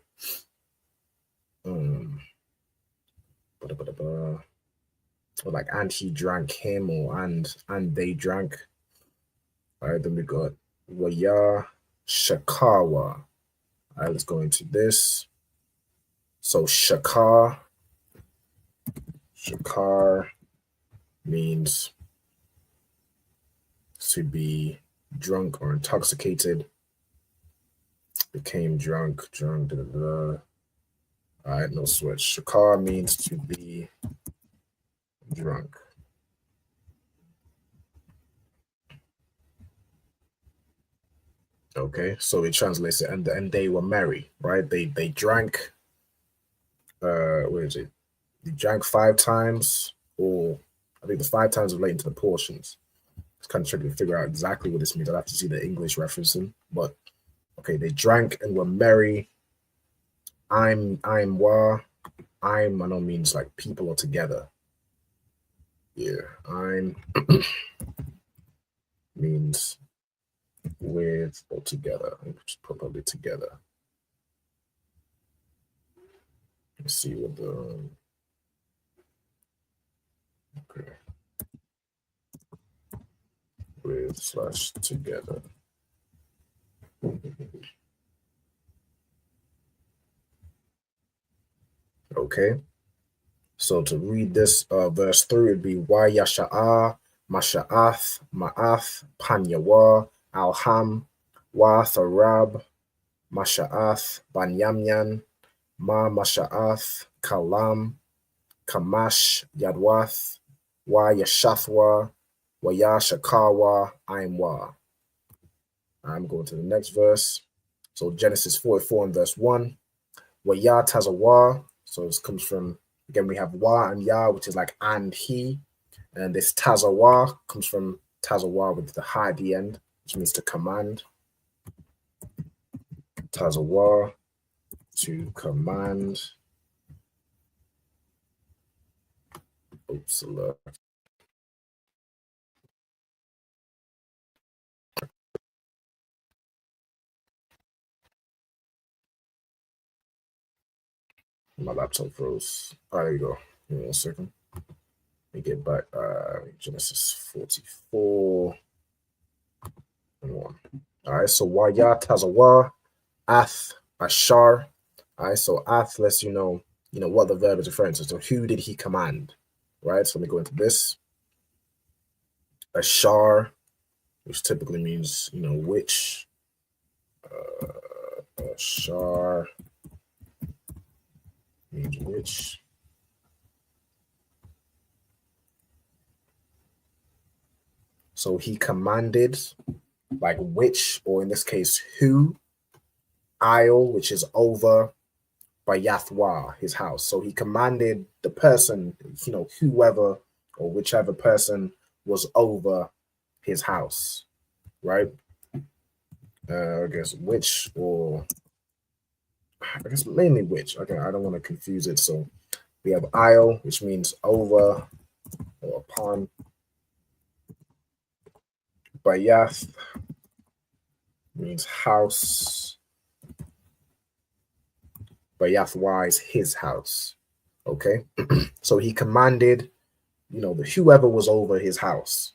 Or like and he drank him, or and they drank. All right, then we got Waya Shakawa. All right, let's go into this. So Shakar means to be drunk or intoxicated. Became drunk. All right, no switch. Shakar means to be drunk. Okay, so it translates it, and they were merry, right? They drank. Where is it? They drank 5 times, or I think the 5 times relating to the portions. It's kind of tricky to figure out exactly what this means. I'd have to see the English referencing, but okay, they drank and were merry. I know means like people or together. Yeah, I'm means with or together. It's probably together. Let's see what the okay. With / together. Okay. So to read this verse 3 would be Wa Yasha'a, Masha'ath, Ma'ath, Panyawa, Alham, Wa Tharab, Masha'ath, Banyamyan, Ma Masha'ath, Kalam, Kamash, Yadwath, Wa Yashathwa, Wa Yashakawa, Aimwa. I'm going to the next verse. So Genesis 44 and verse 1. Wa Ya Tazawa. So this comes from, again, we have Wa and Ya, which is like and he. And this Tazawa comes from Tazawa with the ha at the end, which means to command. Tazawa, to command. Oops, alert. My laptop froze. Oh, there you go. Give me 1 second. Let me get back. Genesis 44 and 1. All right, so Waya Tazawa, Ath, Ashar. All right, so Ath lets you know what the verb is referring to. So who did he command? Right, so let me go into this. Ashar, which typically means, which. Ashar means which. So he commanded, like which, or in this case, who. Isle, which is over, by Yathwa, his house. So he commanded the person, whoever or whichever person was over his house, right? I guess which, or I guess mainly which. Okay, I don't want to confuse it. So We have Isle, which means over or upon. Bayath means house. Bayath wise, his house. Okay, so he commanded, whoever was over his house.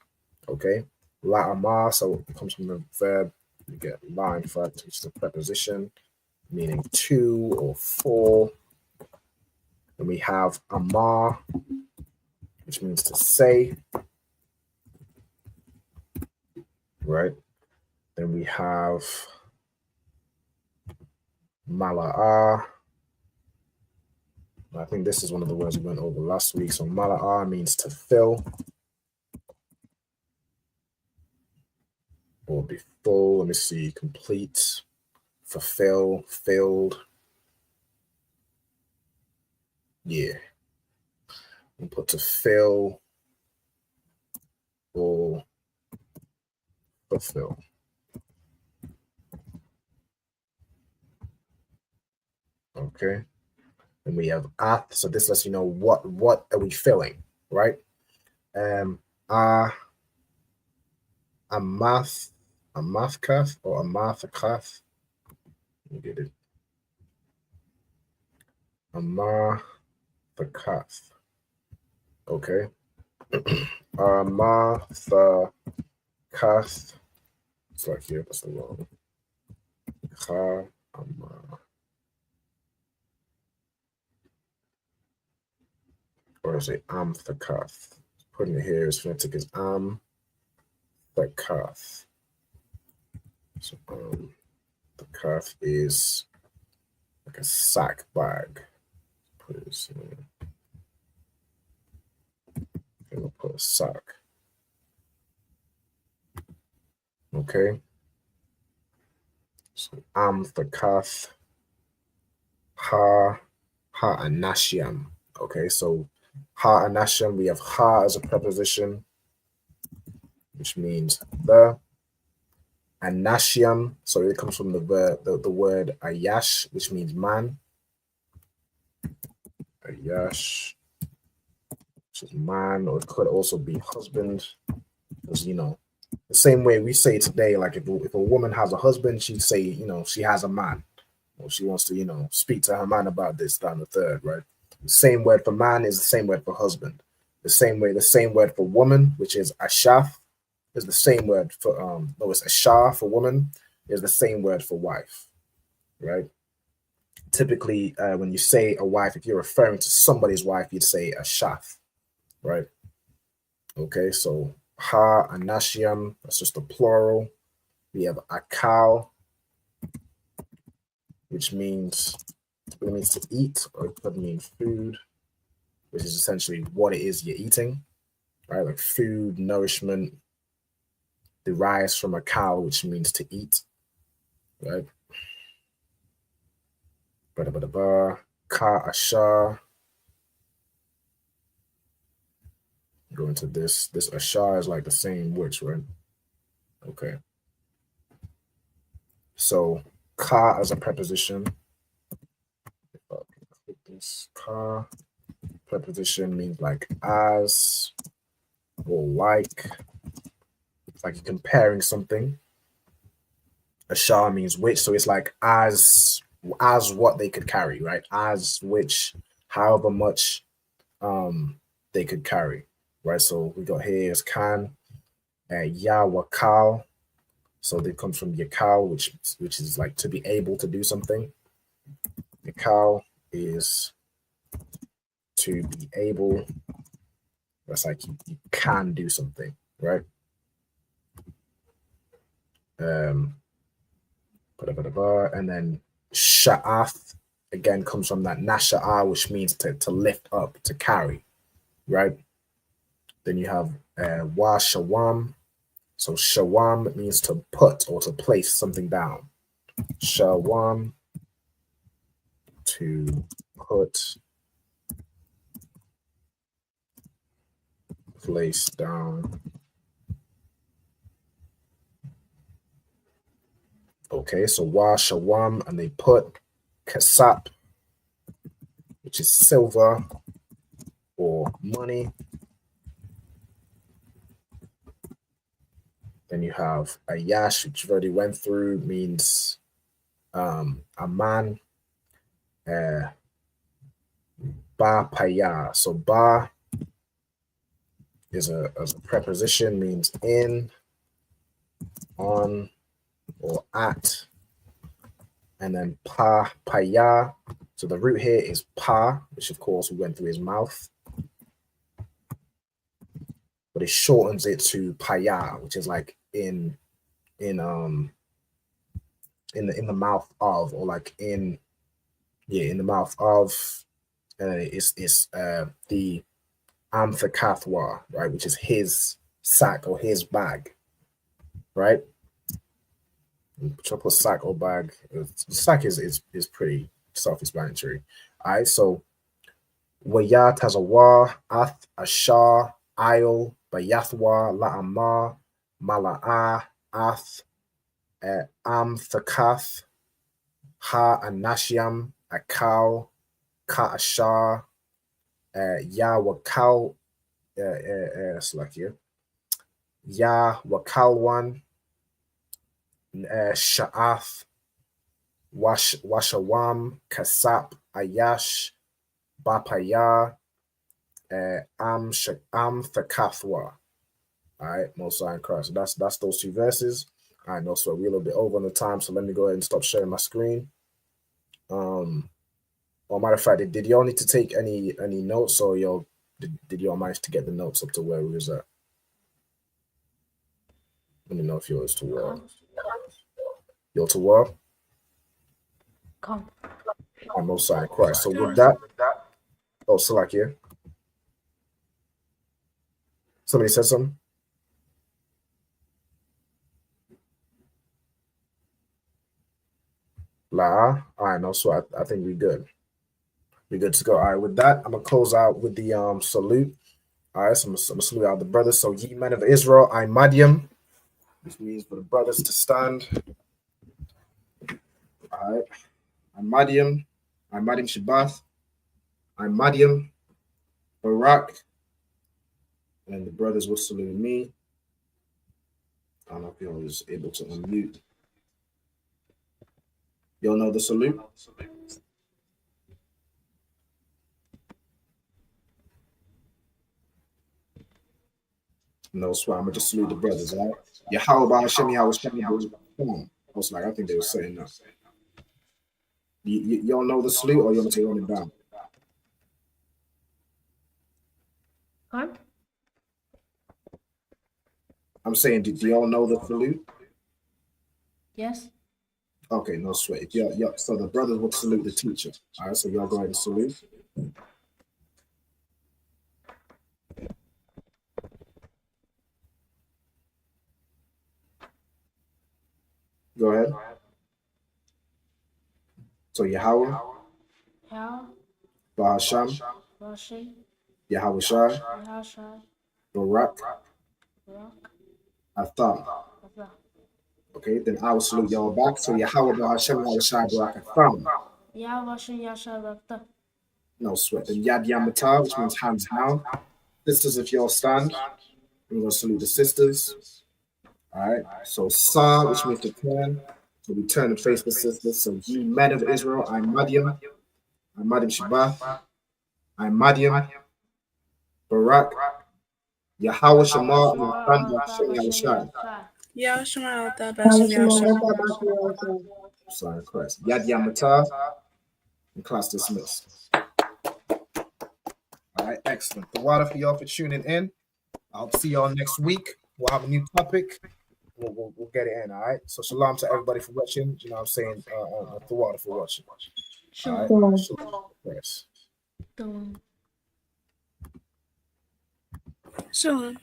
Okay, La'amar, so it comes from the verb. You get la in fact, which is a preposition meaning to or for. Then we have Amar, which means to say. Right. Then we have Mala'ah. I think this is one of the words we went over last week. So Mala'ah means to fill or be full. Let me see. Complete, fulfill, filled. Yeah. We'll put to fill or fulfill. Okay. And we have ath, so this lets you know what are we filling, right? A math kath or a math kath. You get it. A math kath. Okay. A math kath. It's like here, that's the wrong. Ka amar. Or is it amthakath? Putting it here is phonetic is amthakath. So the kath is like a sack bag. Put this in. I'm gonna put a sack. Okay. So amthakath ha anashiam. Okay, so ha anasham, we have ha as a preposition, which means the. Anashiam, so it comes from the word ayash, which means man. Ayash, which is man, or it could also be husband. Because, the same way we say today, like if a woman has a husband, she'd say, she has a man. Or she wants to, speak to her man about this, that, and the third, right? The same word for man is the same word for husband. The same word for woman, which is ashaf, is the same word for it's ashah for woman, is the same word for wife, right? Typically, when you say a wife, if you're referring to somebody's wife, you'd say ashaf, right? Okay, so ha anashiam, that's just a plural. We have akal, which means to eat, or it could mean food, which is essentially what it is you're eating, right? Like food, nourishment, derives from a cow, which means to eat, right? Ka ashar. Go into this. This ashar is like the same which, right? Okay. So ka as a preposition. If I can click this, ka preposition means like as or like. It's like you're comparing something. Ashar means which, so it's like as what they could carry, right? As which, however much they could carry, right? So we got here is kan, yawakal. So they come from yakal, which is like to be able to do something. Yakal is to be able. That's like you can do something, right? And then sha'ath again comes from that nasha'ah, which means to lift up, to carry, right? Then you have wa shawam. So shawam means to put or to place something down. Shawam, to put, place down. Okay, so wa shawam, and they put kasap, which is silver, or money. Then you have Ayash, which you've already went through, means a man. Ba Paya. So ba is a preposition, means in, on, or at. And then Paya. So the root here is pa, which of course we went through his mouth. But it shortens it to Paya, which is like in the mouth of, or like in the mouth of. And it's the Amthakathwa, right, which is his sack or his bag, right? Put sack or bag. Sack is pretty self-explanatory. All right, so Wayat has a wa, ath, ashar, ayol, bayathwa, la'amar, mala'a, ath, Amthakath, ha anashiam, akal, ka ashar, ya wakal, select here, ya wakalwan, sha'ath, washawam, kasap, ayash, bapaya, am thakathwa. All right, Most High in Christ. So that's those two verses. I know, so we're a little bit over on the time, so let me go ahead and stop sharing my screen. Or matter of fact, did y'all need to take any notes, or did y'all manage to get the notes up to where we was at? Let me know if yours to work. You're to work? Come. I'm Most High in Christ. So with that, oh, Salak here. Somebody said something? All right, no, so I think we're good. We're good to go. All right, with that, I'm gonna close out with the salute. All right, so I'm gonna salute out the brothers. So, ye men of Israel, I'm Madiam, which means for the brothers to stand. All right, I'm Madiam Shabbath, I'm Madiam Barak, and the brothers will salute me. I don't know if y'all was able to unmute. Y'all know the salute? No, so I'm gonna just salute the brothers, all right? Yahweh Hashem, Yahweh Hashem, Yahweh Hashem. I was like, I think they were saying that. Y'all know the salute, or you want me to run it down? What? I'm saying, do y'all know the salute? Yes. Okay, no sweat. If y'all, so the brothers will salute the teacher. All right, so y'all go ahead and salute. Go ahead. So Yahweh, Bahasham, Yahweh Shai, Barak, Atham. Okay, then I will salute y'all back. So Yahweh Bahasham, Yahweh Shai, Barak, Atham. No sweat. Then Yad Yamata, which means hands down. Sisters, if y'all stand, we're going to salute the sisters. All right. So Sa, which means to turn. So we turn and face the sisters. So ye men of Israel, I'm Madiam. I'm Madiam Shabbath. I'm Madiam. Barak. Yahweh Shema, and Hashem Yahweh Shai. Sorry, Christ. Yad Yamata. And class dismissed. All right, excellent. The water for y'all for tuning in. I'll see y'all next week. We'll have a new topic. We'll get it in, all right? So shalom to everybody for watching. You know what I'm saying? The water for watching. All right? Shalom. Yes. Shalom.